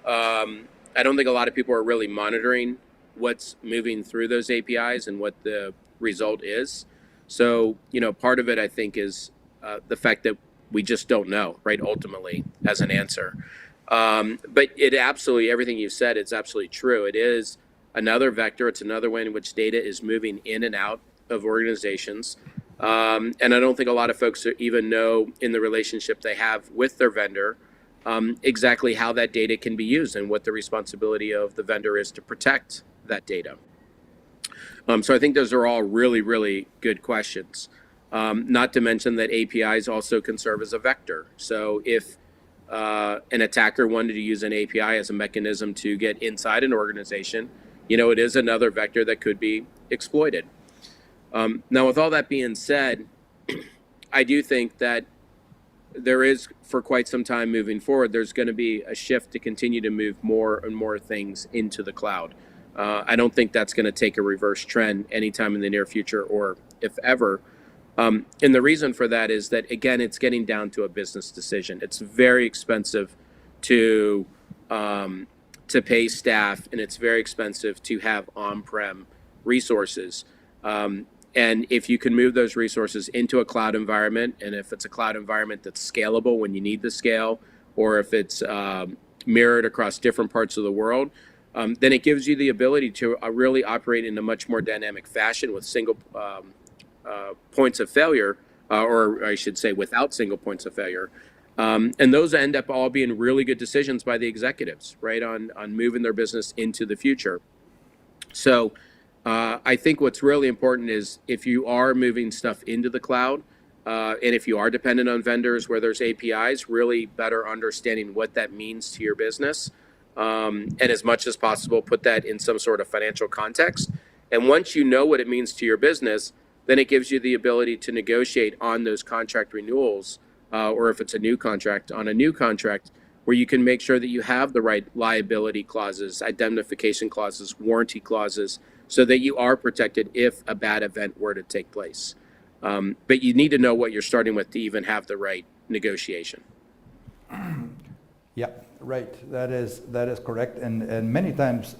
I don't think a lot of people are really monitoring what's moving through those APIs and what the result is. So, part of it, I think, is the fact that we just don't know, right, ultimately, as an answer. But it absolutely, everything you said, it's absolutely true. It is another vector. It's another way in which data is moving in and out of organizations. And I don't think a lot of folks even know in the relationship they have with their vendor exactly how that data can be used and what the responsibility of the vendor is to protect that data. So I think those are all really, really good questions. Not to mention that APIs also can serve as a vector. So if an attacker wanted to use an API as a mechanism to get inside an organization, it is another vector that could be exploited. Now, with all that being said, I do think that there is, for quite some time moving forward, there's going to be a shift to continue to move more and more things into the cloud. I don't think that's going to take a reverse trend anytime in the near future, or if ever. And the reason for that is that, again, it's getting down to a business decision. It's very expensive to pay staff, and it's very expensive to have on-prem resources. And if you can move those resources into a cloud environment, and if it's a cloud environment that's scalable when you need the scale, or if it's mirrored across different parts of the world, then it gives you the ability to really operate in a much more dynamic fashion with single points of failure, or I should say without single points of failure. And those end up all being really good decisions by the executives, right, on moving their business into the future. So I think what's really important is if you are moving stuff into the cloud, and if you are dependent on vendors where there's APIs, really better understanding what that means to your business, and as much as possible, put that in some sort of financial context. And once you know what it means to your business, then it gives you the ability to negotiate on those contract renewals, or if it's a new contract, on a new contract, where you can make sure that you have the right liability clauses, indemnification clauses, warranty clauses, so that you are protected if a bad event were to take place. But you need to know what you're starting with to even have the right negotiation. Yeah, right. That is correct. And many times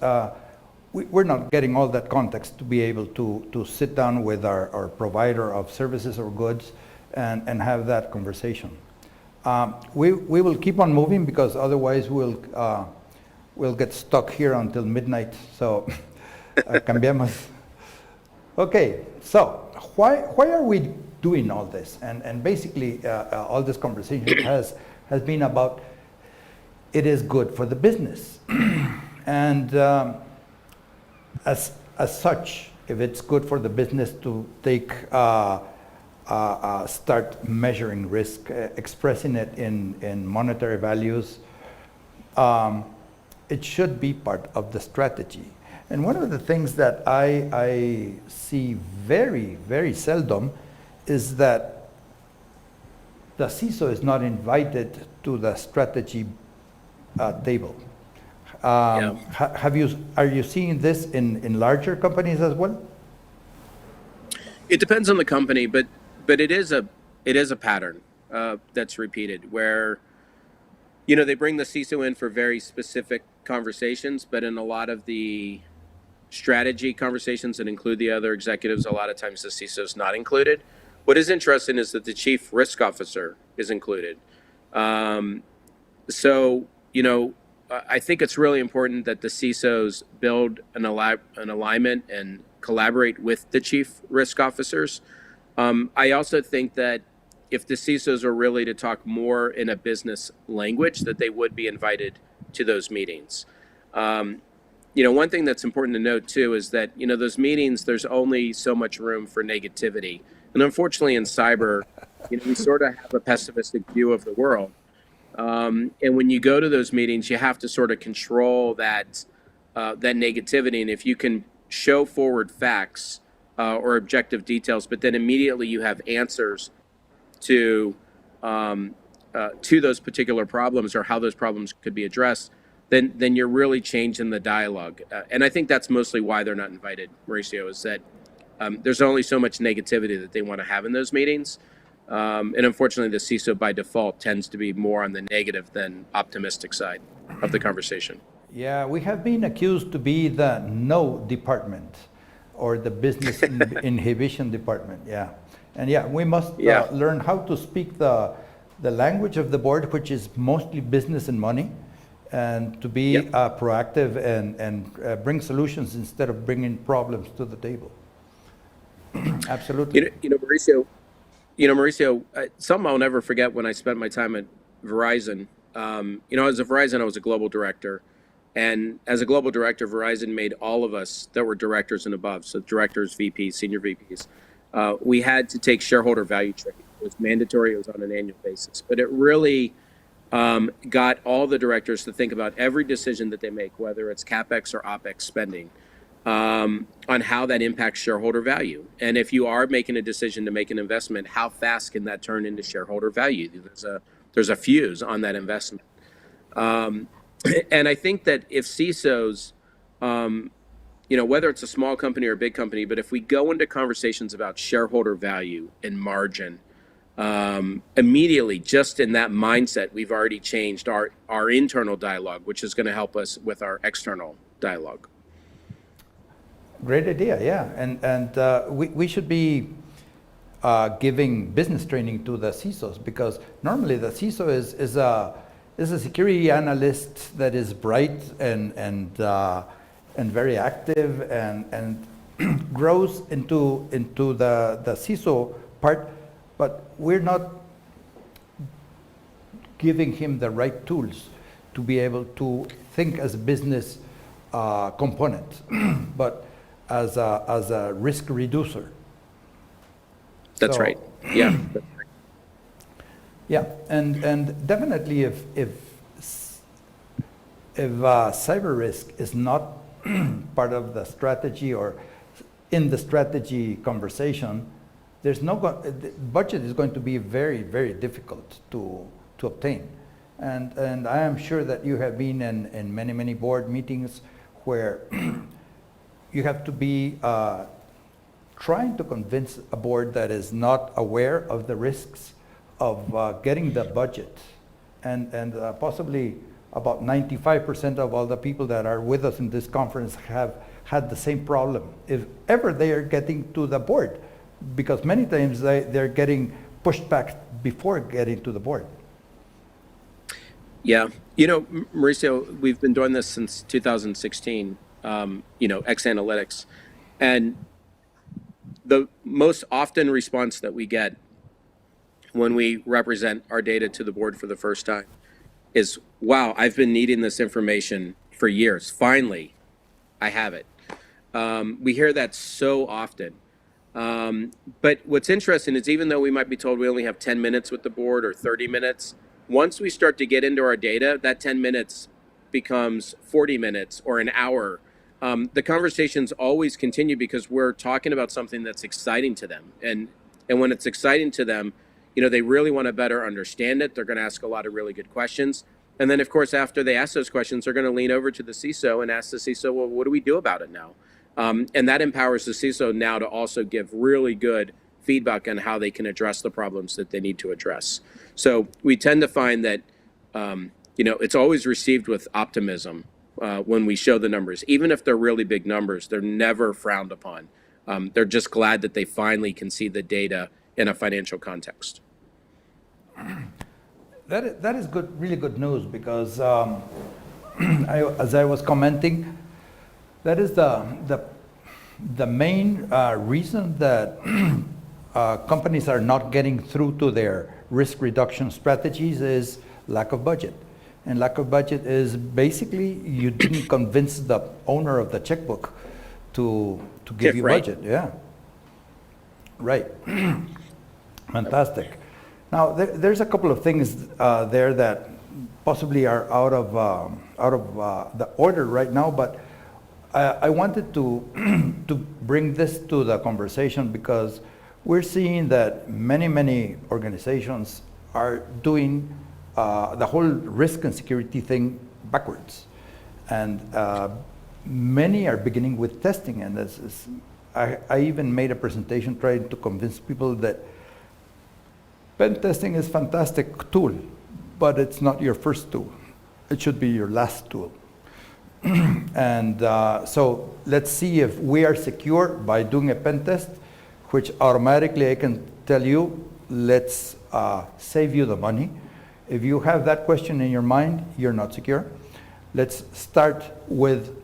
we're not getting all that context to be able to sit down with our provider of services or goods and have that conversation. We will keep on moving because otherwise we'll get stuck here until midnight. So cambiamos. Okay, so why are we doing all this? And basically all this conversation has been about it is good for the business. And as such, if it's good for the business to take start measuring risk, expressing it in monetary values, it should be part of the strategy. And one of the things that I see very, very seldom is that the CISO is not invited to the strategy table. Yeah. Are you seeing this in larger companies as well? It depends on the company, but it is a pattern that's repeated where they bring the CISO in for very specific conversations, but in a lot of the strategy conversations that include the other executives, a lot of times the CISO is not included. What is interesting is that the chief risk officer is included. So I think it's really important that the CISOs build an alignment and collaborate with the chief risk officers. I also think that if the CISOs are really to talk more in a business language, that they would be invited to those meetings. One thing that's important to note too is that, those meetings, there's only so much room for negativity. And unfortunately in cyber, we sort of have a pessimistic view of the world. And when you go to those meetings, you have to sort of control that negativity. And if you can show forward facts or objective details, but then immediately you have answers to those particular problems or how those problems could be addressed, then you're really changing the dialogue. And I think that's mostly why they're not invited, Mauricio, is that there's only so much negativity that they want to have in those meetings. And unfortunately, the CISO by default tends to be more on the negative than optimistic side of the conversation. Yeah, we have been accused to be the no department or the business inhibition department. Yeah. And yeah, we must learn how to speak the language of the board, which is mostly business and money, and to be proactive and bring solutions instead of bringing problems to the table. Absolutely. Mauricio, something I'll never forget when I spent my time at Verizon. As a Verizon, I was a global director. And as a global director, Verizon made all of us that were directors and above, so directors, VPs, senior VPs, we had to take shareholder value training. It was mandatory. It was on an annual basis. But it really got all the directors to think about every decision that they make, whether it's CapEx or OpEx spending, on how that impacts shareholder value. And if you are making a decision to make an investment, how fast can that turn into shareholder value? There's a fuse on that investment. And I think that if CISOs, whether it's a small company or a big company, but if we go into conversations about shareholder value and margin, immediately, just in that mindset, we've already changed our internal dialogue, which is going to help us with our external dialogue. Great idea, yeah. And we should be giving business training to the CISOs, because normally the CISO is a security analyst that is bright and very active and grows into the CISO part, but we're not giving him the right tools to be able to think as a business component, but as a risk reducer. That's right. Yeah. Yeah, and definitely if cyber risk is not part of the strategy or in the strategy conversation, the budget is going to be very, very difficult to obtain. And I am sure that you have been in many, many board meetings where you have to be trying to convince a board that is not aware of the risks of getting the budget. And possibly about 95% of all the people that are with us in this conference have had the same problem, if ever they are getting to the board, because many times they're getting pushed back before getting to the board. Yeah. Mauricio, we've been doing this since 2016, X Analytics. And the most often response that we get when we represent our data to the board for the first time is, wow, I've been needing this information for years. Finally, I have it. We hear that so often. But what's interesting is, even though we might be told we only have 10 minutes with the board or 30 minutes, once we start to get into our data, that 10 minutes becomes 40 minutes or an hour. The conversations always continue because we're talking about something that's exciting to them. And when it's exciting to them, they really want to better understand it. They're going to ask a lot of really good questions. And then, of course, after they ask those questions, they're going to lean over to the CISO and ask the CISO, well, what do we do about it now? And that empowers the CISO now to also give really good feedback on how they can address the problems that they need to address. So we tend to find that, it's always received with optimism when we show the numbers. Even if they're really big numbers, they're never frowned upon. They're just glad that they finally can see the data in a financial context. That is good, really good news, because as I was commenting, that is the main reason that companies are not getting through to their risk reduction strategies is lack of budget. And lack of budget is basically you didn't convince the owner of the checkbook to give you budget. Yeah. Right. Fantastic. Now there's a couple of things there that possibly are out of the order right now, but I wanted to to bring this to the conversation because we're seeing that many organizations are doing the whole risk and security thing backwards, and many are beginning with testing. And I even made a presentation trying to convince people that pen testing is a fantastic tool, but it's not your first tool. It should be your last tool. And so let's see if we are secure by doing a pen test, which automatically I can tell you, let's save you the money. If you have that question in your mind, you're not secure. Let's start with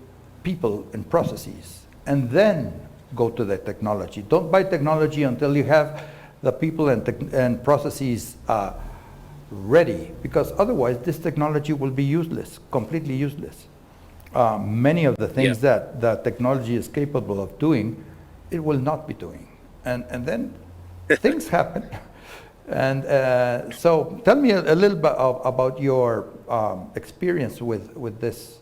people and processes, and then go to the technology. Don't buy technology until you have the people and processes ready, because otherwise this technology will be useless, completely useless. Many of the things that the technology is capable of doing, it will not be doing. And then things happen. And so tell me a little bit about your experience with this.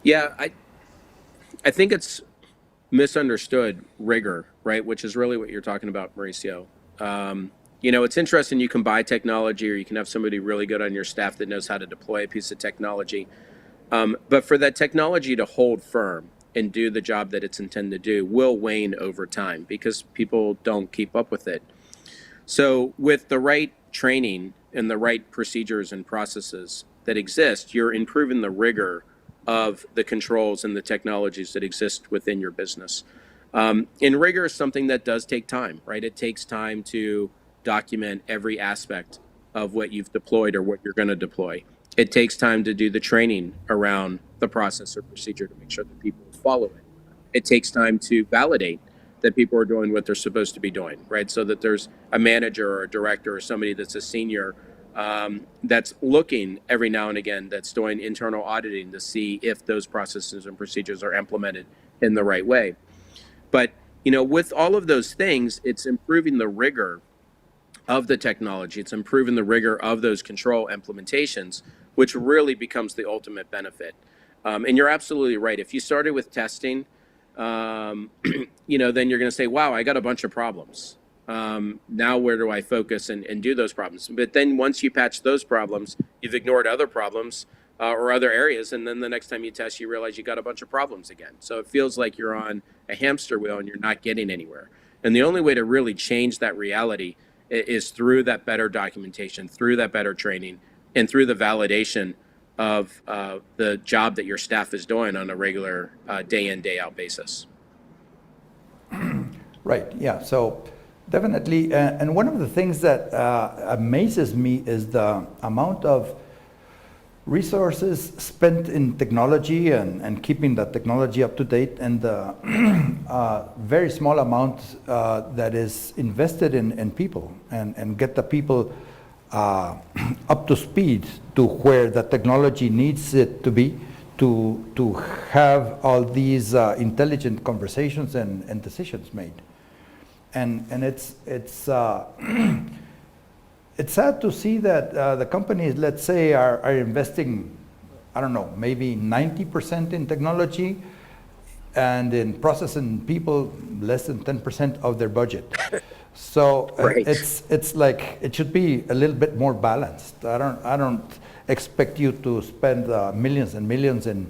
Yeah, I think it's misunderstood rigor, right? Which is really what you're talking about, Mauricio. You know, it's interesting, you can buy technology or you can have somebody really good on your staff that knows how to deploy a piece of technology. But for that technology to hold firm and do the job that it's intended to do will wane over time because people don't keep up with it. So with the right training and the right procedures and processes that exist, you're improving the rigor of the controls and the technologies that exist within your business. And rigor is something that does take time, right? It takes time to document every aspect of what you've deployed or what you're going to deploy. It takes time to do the training around the process or procedure to make sure that people follow it. It takes time to validate that people are doing what they're supposed to be doing, right? So that there's a manager or a director or somebody that's a senior that's looking every now and again, that's doing internal auditing to see if those processes and procedures are implemented in the right way. But, you know, with all of those things, it's improving the rigor of the technology. It's improving the rigor of those control implementations, which really becomes the ultimate benefit. And you're absolutely right. If you started with testing, you know, then you're going to say, wow, I got a bunch of problems. Now where do I focus and do those problems? But then once you patch those problems, you've ignored other problems or other areas. And then the next time you test, you realize you got a bunch of problems again. So it feels like you're on a hamster wheel and you're not getting anywhere. And the only way to really change that reality is through that better documentation, through that better training, and through the validation of the job that your staff is doing on a regular day in, day out basis. Right, yeah, so definitely, and one of the things that amazes me is the amount of resources spent in technology and keeping the technology up to date, and the very small amount that is invested in people, and get the people up to speed to where the technology needs it to be, to have all these intelligent conversations and decisions made. And it's it's sad to see that the companies, let's say, are investing, I don't know, maybe 90% in technology, and in processing people less than 10% of their budget. So Right. it's like it should be a little bit more balanced. I don't expect you to spend millions and millions in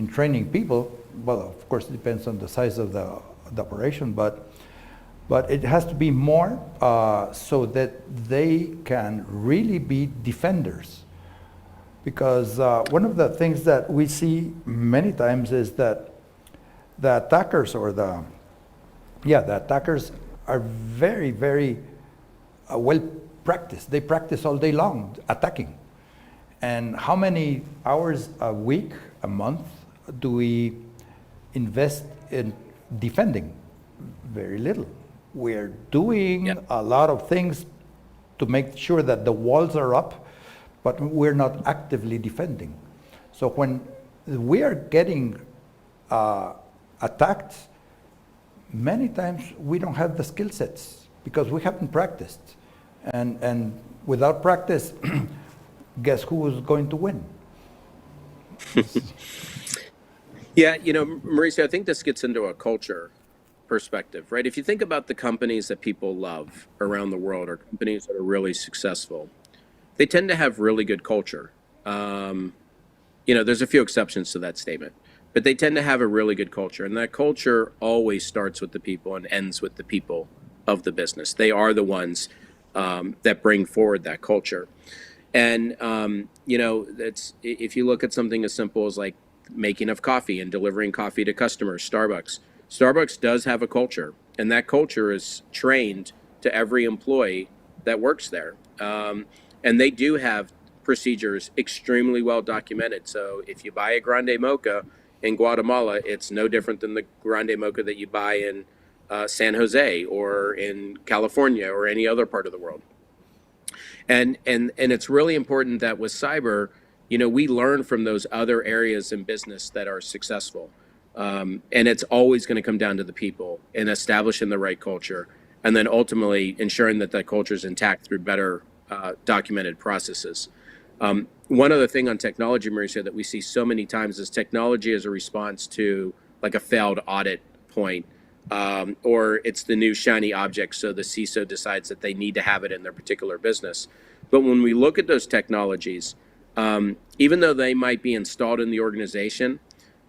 training people. Well, of course, it depends on the size of the operation, but it has to be more so that they can really be defenders. Because one of the things that we see many times is that the attackers the attackers are very, very well practiced. They practice all day long attacking. And how many hours a week, a month, do we invest in defending? Very little. We're doing a lot of things to make sure that the walls are up, but we're not actively defending. So when we are getting attacked, many times we don't have the skill sets because we haven't practiced. And without practice, guess who is going to win? Yeah, Mauricio, I think this gets into a culture perspective, right? If you think about the companies that people love around the world, or companies that are really successful, they tend to have really good culture. Um, there's a few exceptions to that statement, but they tend to have a really good culture. And that culture always starts with the people and ends with the people of the business. They are the ones that bring forward that culture. And, that's if you look at something as simple as like making of coffee and delivering coffee to customers, Starbucks does have a culture, and that culture is trained to every employee that works there. And they do have procedures extremely well documented. So if you buy a grande mocha in Guatemala, it's no different than the grande mocha that you buy in San Jose or in California or any other part of the world. And it's really important that with cyber, we learn from those other areas in business that are successful. And it's always going to come down to the people and establishing the right culture, and then ultimately ensuring that that culture is intact through better documented processes. One other thing on technology, Mauricio, that we see so many times is technology as a response to like a failed audit point, or it's the new shiny object, so the CISO decides that they need to have it in their particular business. But when we look at those technologies, even though they might be installed in the organization,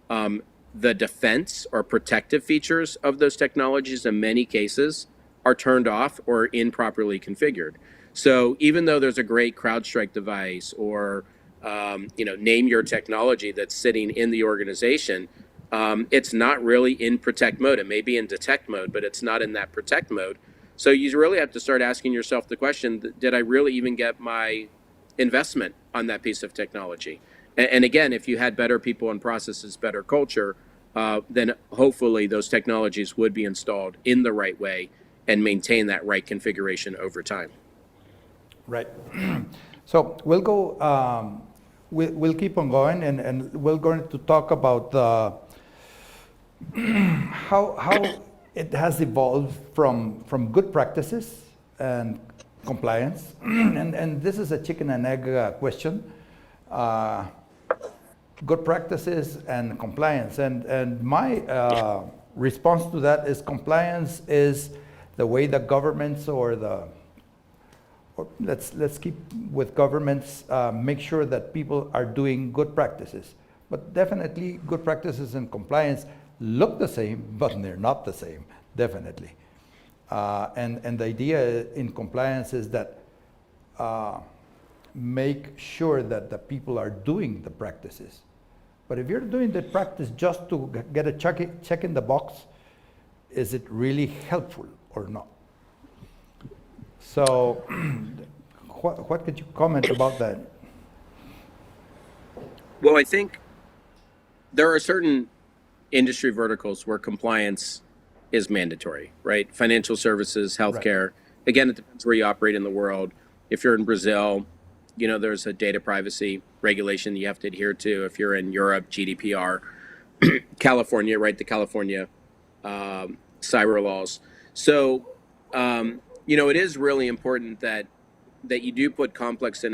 the defense or protective features of those technologies in many cases are turned off or improperly configured. So even though there's a great CrowdStrike device or name your technology that's sitting in the organization, it's not really in protect mode. It may be in detect mode, but it's not in that protect mode. So you really have to start asking yourself the question, did I really even get my investment on that piece of technology? And again, if you had better people and processes, better culture, then hopefully those technologies would be installed in the right way and maintain that right configuration over time. Right. So we'll go, we'll keep on going, and we're going to talk about how it has evolved from good practices and compliance. And this is a chicken and egg question. Good practices and compliance. And my response to that is compliance is the way the governments let's keep with governments, make sure that people are doing good practices. But definitely good practices and compliance look the same, but they're not the same, definitely. And the idea in compliance is that make sure that the people are doing the practices. But if you're doing the practice just to get a check in the box, is it really helpful or not? So what could you comment about that? Well, I think there are certain industry verticals where compliance is mandatory, right? Financial services, healthcare. Right. Again, it depends where you operate in the world. If you're in Brazil, there's a data privacy regulation you have to adhere to. If you're in Europe, GDPR. California, right? The California cyber laws. So, it is really important that you do put compliance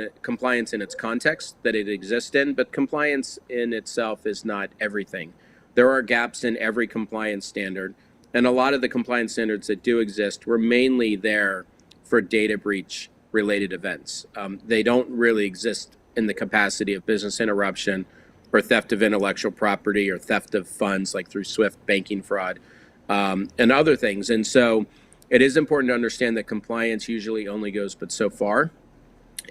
in its context that it exists in, but compliance in itself is not everything. There are gaps in every compliance standard, and a lot of the compliance standards that do exist were mainly there for data breach related events. They don't really exist in the capacity of business interruption or theft of intellectual property or theft of funds, like through SWIFT banking fraud and other things. And so it is important to understand that compliance usually only goes but so far.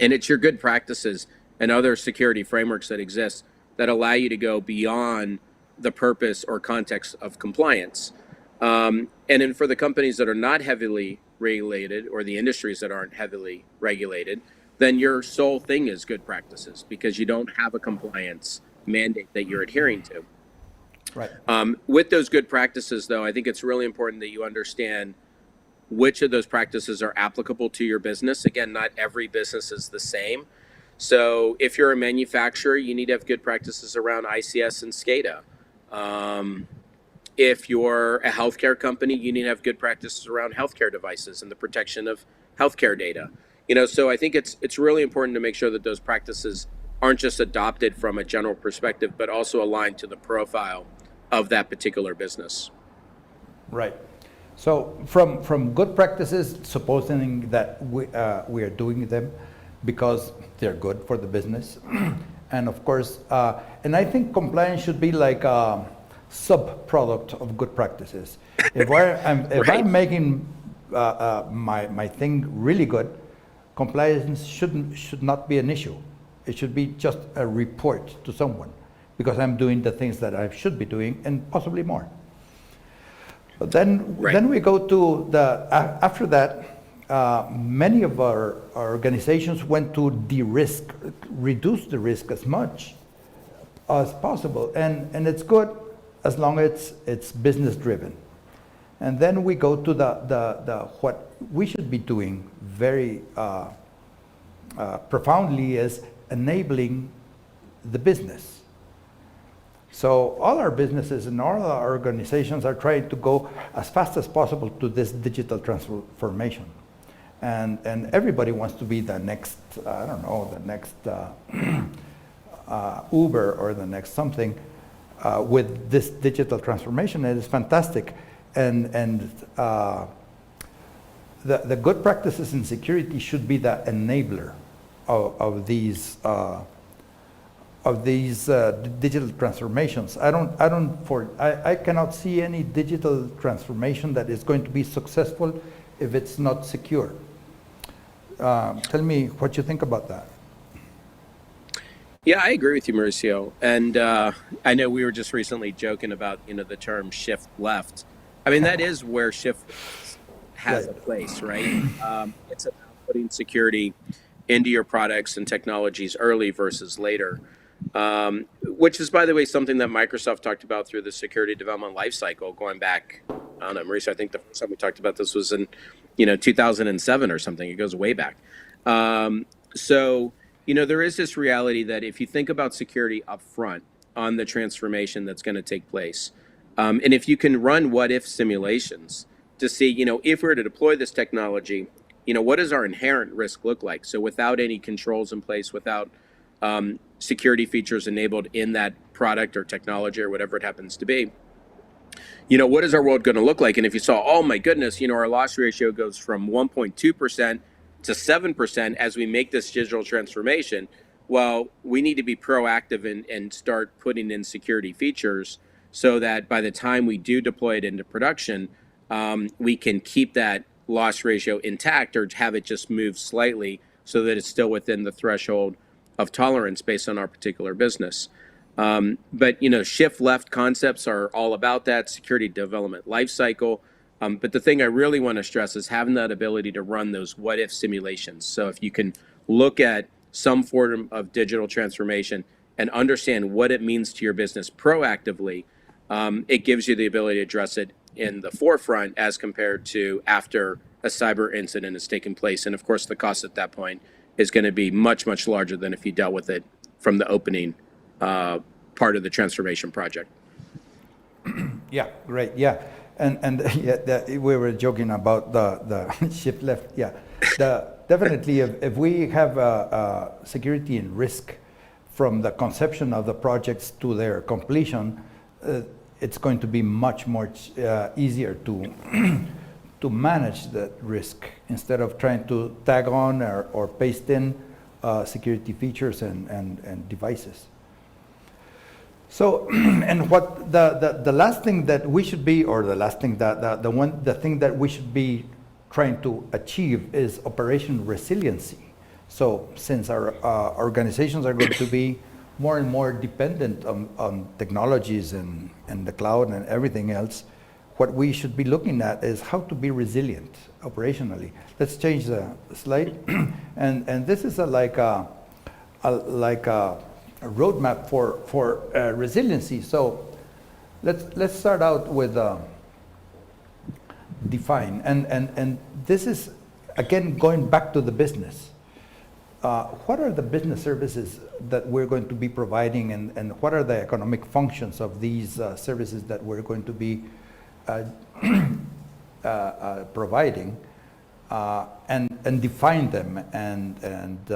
And it's your good practices and other security frameworks that exist that allow you to go beyond the purpose or context of compliance. And then for the companies that are not heavily regulated, or the industries that aren't heavily regulated, then your sole thing is good practices because you don't have a compliance mandate that you're adhering to. Right. With those good practices, though, I think it's really important that you understand which of those practices are applicable to your business. Again, not every business is the same. So if you're a manufacturer, you need to have good practices around ICS and SCADA. If you're a healthcare company, you need to have good practices around healthcare devices and the protection of healthcare data. So I think it's really important to make sure that those practices aren't just adopted from a general perspective, but also aligned to the profile of that particular business. Right. So from good practices, supposing that we are doing them because they're good for the business, and of course, and I think compliance should be like a sub-product of good practices. If I'm making my thing really good, compliance should not be an issue. It should be just a report to someone because I'm doing the things that I should be doing and possibly more. But then we go to after that, many of our organizations went to de-risk, reduce the risk as much as possible. And it's good as long as it's business driven. And then we go to the what we should be doing very profoundly is enabling the business. So all our businesses and all our organizations are trying to go as fast as possible to this digital transformation. And everybody wants to be the next, I don't know, the next Uber or the next something with this digital transformation. It is fantastic. And the good practices in security should be the enabler of these digital transformations. I cannot see any digital transformation that is going to be successful if it's not secure. Tell me what you think about that. Yeah, I agree with you, Mauricio. And I know we were just recently joking about, the term shift left. I mean, that is where shift has a place, right? It's about putting security into your products and technologies early versus later. Which is, by the way, something that Microsoft talked about through the security development lifecycle going back. I don't know, Mauricio, I think the first time we talked about this was in, 2007 or something. It goes way back. So, there is this reality that if you think about security up front on the transformation that's going to take place, and if you can run what-if simulations to see, if we were to deploy this technology, what does our inherent risk look like? So without any controls in place, without security features enabled in that product or technology or whatever it happens to be, what is our world going to look like? And if you saw, oh my goodness, our loss ratio goes from 1.2% to 7% as we make this digital transformation. Well, we need to be proactive and start putting in security features so that by the time we do deploy it into production, we can keep that loss ratio intact or have it just move slightly so that it's still within the threshold of tolerance based on our particular business. But shift left concepts are all about that security development lifecycle. But the thing I really want to stress is having that ability to run those what if simulations. So if you can look at some form of digital transformation and understand what it means to your business proactively, it gives you the ability to address it in the forefront as compared to after a cyber incident has taken place. And of course, the cost at that point is going to be much, much larger than if you dealt with it from the opening part of the transformation project. Yeah, great. Yeah. And yeah, we were joking about the shift left. Yeah, definitely if we have security and risk from the conception of the projects to their completion, it's going to be much more easier to to manage that risk instead of trying to tag on or paste in security features and devices. So, and what the last thing that we should be, or the last thing the thing that we should be trying to achieve is operation resiliency. So, since our organizations are going to be more and more dependent on technologies and the cloud and everything else, what we should be looking at is how to be resilient operationally. Let's change the slide, and this is like a roadmap for resiliency. So let's start out with define, and this is again going back to the business. What are the business services that we're going to be providing, and what are the economic functions of these services that we're going to be providing, and define them and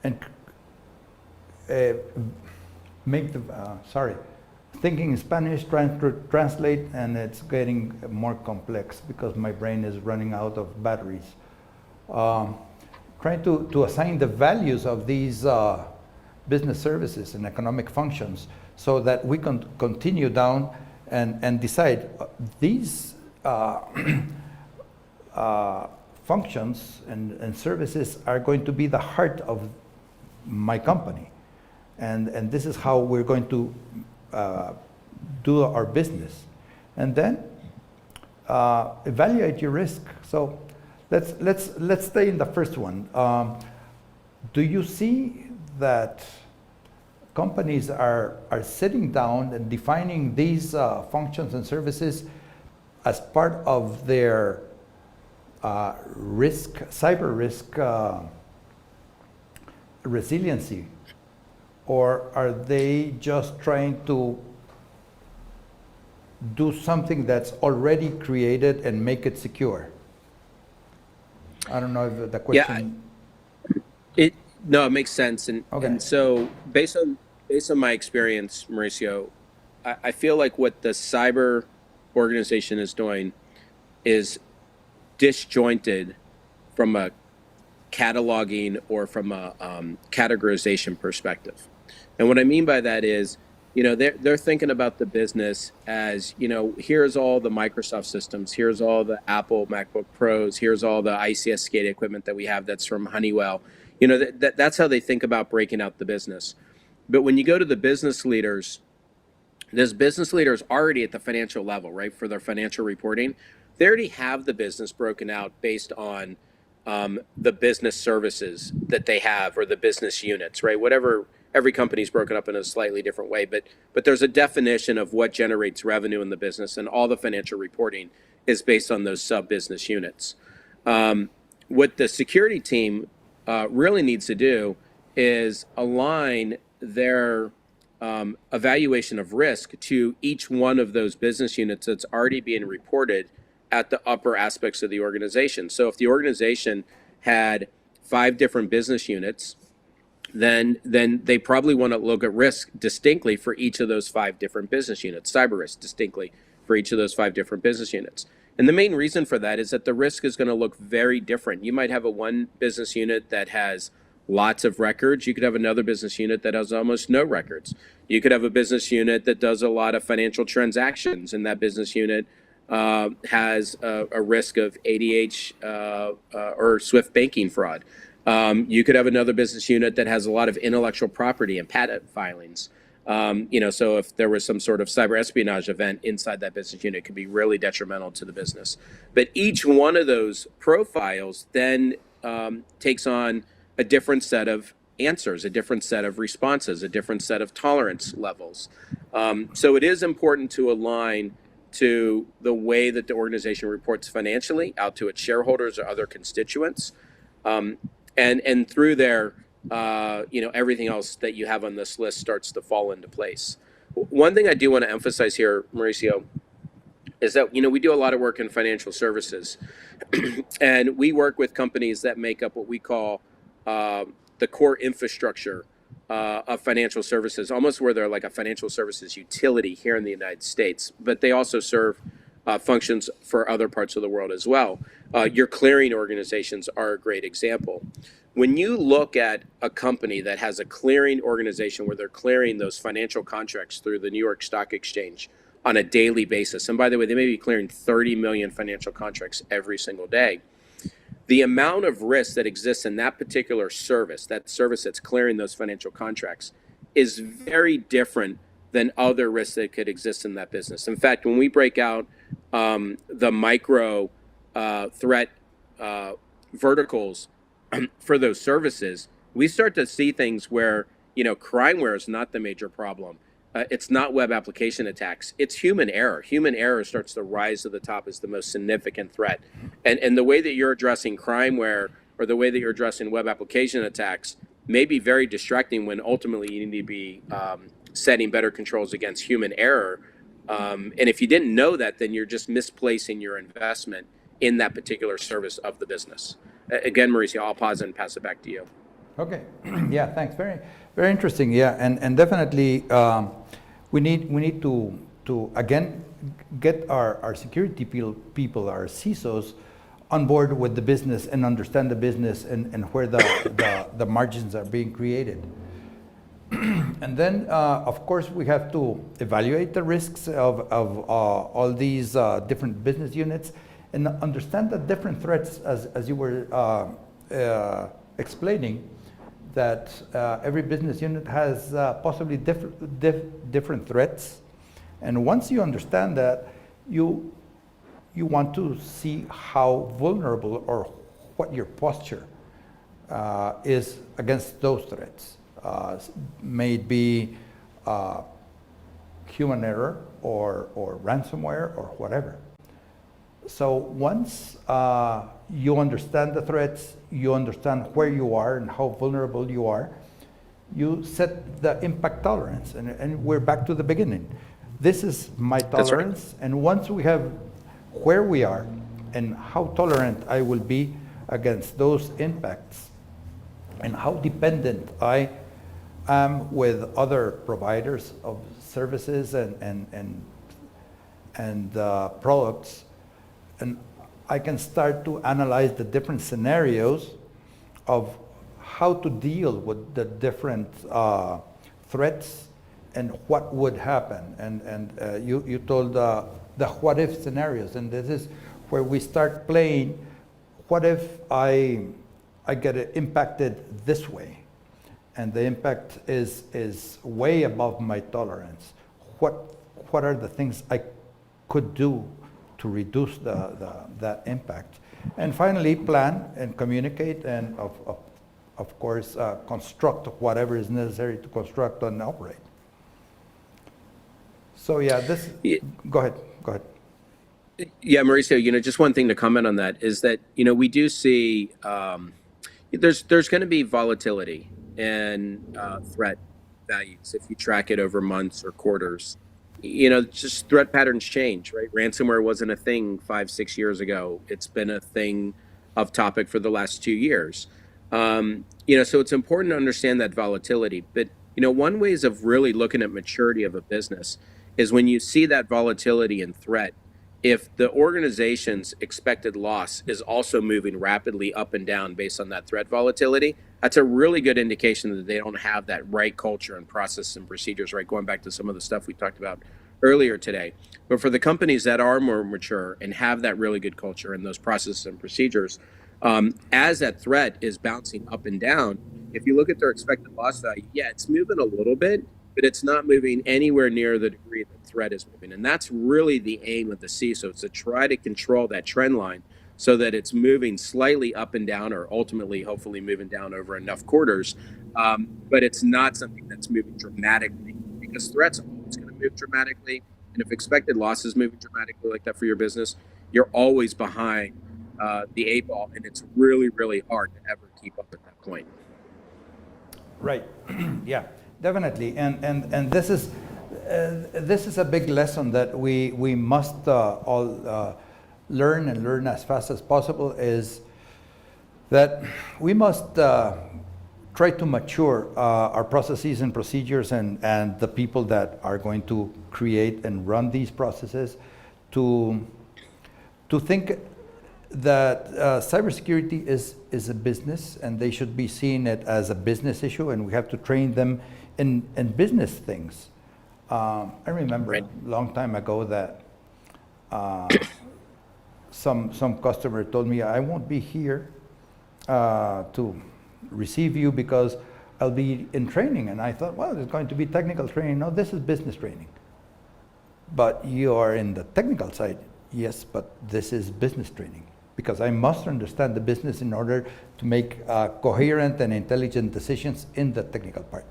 and uh, make the, thinking in Spanish, trying to translate, and it's getting more complex because my brain is running out of batteries. Trying to assign the values of these business services and economic functions so that we can continue down and decide these functions and services are going to be the heart of my company. And this is how we're going to do our business. And then evaluate your risk. So let's stay in the first one. Do you see that companies are sitting down and defining these functions and services as part of their risk, cyber risk resiliency? Or are they just trying to do something that's already created and make it secure? I don't know if the question... It makes sense. And, okay. And so based on my experience, Mauricio, I feel like what the cyber organization is doing is disjointed from a cataloging or from a categorization perspective. And what I mean by that is, they're thinking about the business as, here's all the Microsoft systems, here's all the Apple MacBook Pros, here's all the ICS SCADA equipment that we have that's from Honeywell. That's how they think about breaking out the business. But when you go to the business leaders, there's business leaders already at the financial level, right, for their financial reporting. They already have the business broken out based on the business services that they have or the business units, right? Whatever, every company is broken up in a slightly different way, but there's a definition of what generates revenue in the business, and all the financial reporting is based on those sub-business units. What the security team really needs to do is align their evaluation of risk to each one of those business units that's already being reported at the upper aspects of the organization. So if the organization had 5 different business units, then they probably want to look at risk distinctly for each of those 5 different business units, cyber risk distinctly for each of those 5 different business units. And the main reason for that is that the risk is going to look very different. You might have one business unit that has lots of records. You could have another business unit that has almost no records. You could have a business unit that does a lot of financial transactions, and that business unit has a risk of ADH or SWIFT banking fraud. You could have another business unit that has a lot of intellectual property and patent filings. So if there was some sort of cyber espionage event inside that business unit, it could be really detrimental to the business. But each one of those profiles then takes on a different set of answers, a different set of responses, a different set of tolerance levels. So it is important to align to the way that the organization reports financially out to its shareholders or other constituents. And through there, everything else that you have on this list starts to fall into place. One thing I do want to emphasize here, Mauricio, is that, we do a lot of work in financial services. And we work with companies that make up what we call the core infrastructure of financial services, almost where they're like a financial services utility here in the United States, but they also serve functions for other parts of the world as well. Your clearing organizations are a great example. When you look at a company that has a clearing organization where they're clearing those financial contracts through the New York Stock Exchange on a daily basis, and by the way, they may be clearing 30 million financial contracts every single day, the amount of risk that exists in that particular service, that service that's clearing those financial contracts, is very different than other risks that could exist in that business. In fact, when we break out the micro threat verticals for those services, we start to see things where, crimeware is not the major problem. It's not web application attacks. It's human error. Human error starts to rise to the top as the most significant threat. And the way that you're addressing crimeware or the way that you're addressing web application attacks may be very distracting when ultimately you need to be setting better controls against human error. And if you didn't know that, then you're just misplacing your investment in that particular service of the business. Again, Mauricio, I'll pause and pass it back to you. Okay. Yeah, thanks. Very, very interesting. Yeah, and definitely we need to again get our security people, our CISOs, on board with the business and understand the business and where the margins are being created. And then, of course, we have to evaluate the risks of all these different business units and understand the different threats, as you were explaining, that every business unit has possibly different threats. And once you understand that, you want to see how vulnerable or what your posture is against those threats. May it be human error or ransomware or whatever. So once you understand the threats, you understand where you are and how vulnerable you are, you set the impact tolerance. And we're back to the beginning. This is my tolerance. That's right. And once we have where we are and how tolerant I will be against those impacts and how dependent I am with other providers of services and products, and I can start to analyze the different scenarios of how to deal with the different threats and what would happen. And you told the what if scenarios, and this is where we start playing. What if I get impacted this way, and the impact is way above my tolerance? What are the things I could do to reduce that impact? And finally, plan and communicate, and of course construct whatever is necessary to construct and operate. So yeah, go ahead. Yeah, Mauricio, just one thing to comment on that is that, we do see there's going to be volatility in threat values if you track it over months or quarters. Just threat patterns change, right? Ransomware wasn't a thing 5-6 years ago. It's been a thing of topic for the last 2 years. So it's important to understand that volatility. But, one ways of really looking at maturity of a business is when you see that volatility and threat, if the organization's expected loss is also moving rapidly up and down based on that threat volatility, that's a really good indication that they don't have that right culture and process and procedures, right? Going back to some of the stuff we talked about earlier today. But for the companies that are more mature and have that really good culture and those processes and procedures, as that threat is bouncing up and down, if you look at their expected loss value, yeah, it's moving a little bit, but it's not moving anywhere near the degree that threat is moving. And that's really the aim of the CISO, is to try to control that trend line so that it's moving slightly up and down, or ultimately, hopefully, moving down over enough quarters. But it's not something that's moving dramatically, because threats are always going to move dramatically. And if expected loss is moving dramatically like that for your business, you're always behind the 8 ball, and it's really, really hard to ever keep up at that point. Right. Yeah, definitely. And this is a big lesson that we must all learn as fast as possible, is that we must try to mature our processes and procedures and the people that are going to create and run these processes to think that cybersecurity is a business, and they should be seeing it as a business issue, and we have to train them in business things. I remember a long time ago that some customer told me, I won't be here to receive you because I'll be in training. And I thought, well, it's going to be technical training. No, this is business training. But you are in the technical side. Yes, but this is business training, because I must understand the business in order to make coherent and intelligent decisions in the technical part.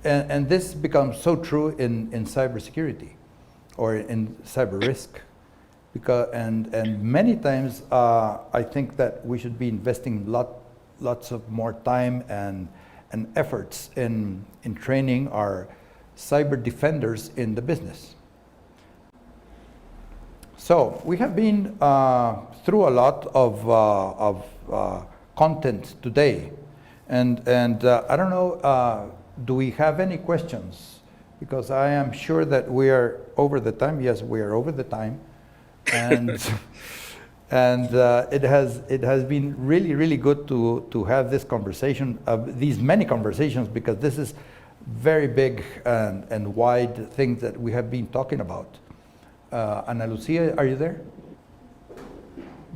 And this becomes so true in cybersecurity or in cyber risk. And many times I think that we should be investing lots of more time and efforts in training our cyber defenders in the business. So we have been through a lot of content today, And I don't know, do we have any questions? Because I am sure that we are over the time. Yes, we are over the time. And and it has been really, really good to have this conversation, these many conversations, because this is very big and wide things that we have been talking about. Ana Lucia, are you there?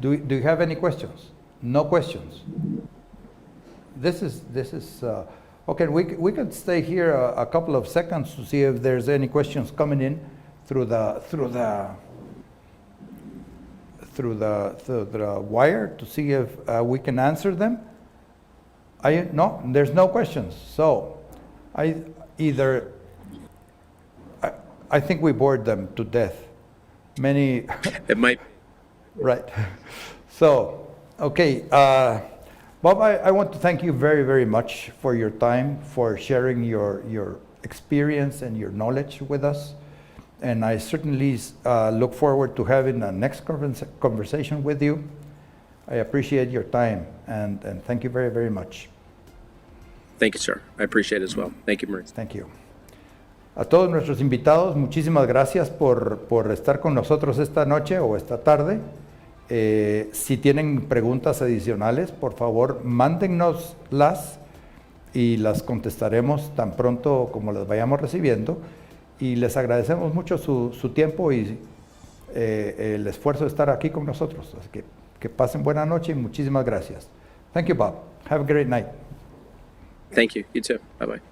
Do you have any questions? No questions. This is okay. We can stay here a couple of seconds to see if there's any questions coming in through the wire to see if we can answer them. No, there's no questions. So I think we bored them to death. Many. It might. Right. So, okay. Bob, I want to thank you very, very much for your time, for sharing your experience and your knowledge with us. And I certainly look forward to having a next conversation with you. I appreciate your time, and thank you very, very much. Thank you, sir. I appreciate it as well. Thank you, Maurice. Thank you. A todos nuestros invitados, muchísimas gracias por estar con nosotros esta noche o esta tarde. Si tienen preguntas adicionales, por favor, mándennoslas y las contestaremos tan pronto como las vayamos recibiendo. Y les agradecemos mucho su tiempo y el esfuerzo de estar aquí con nosotros. Así que pasen buena noche y muchísimas gracias. Thank you, Bob. Have a great night. Thank you. You too. Bye-bye.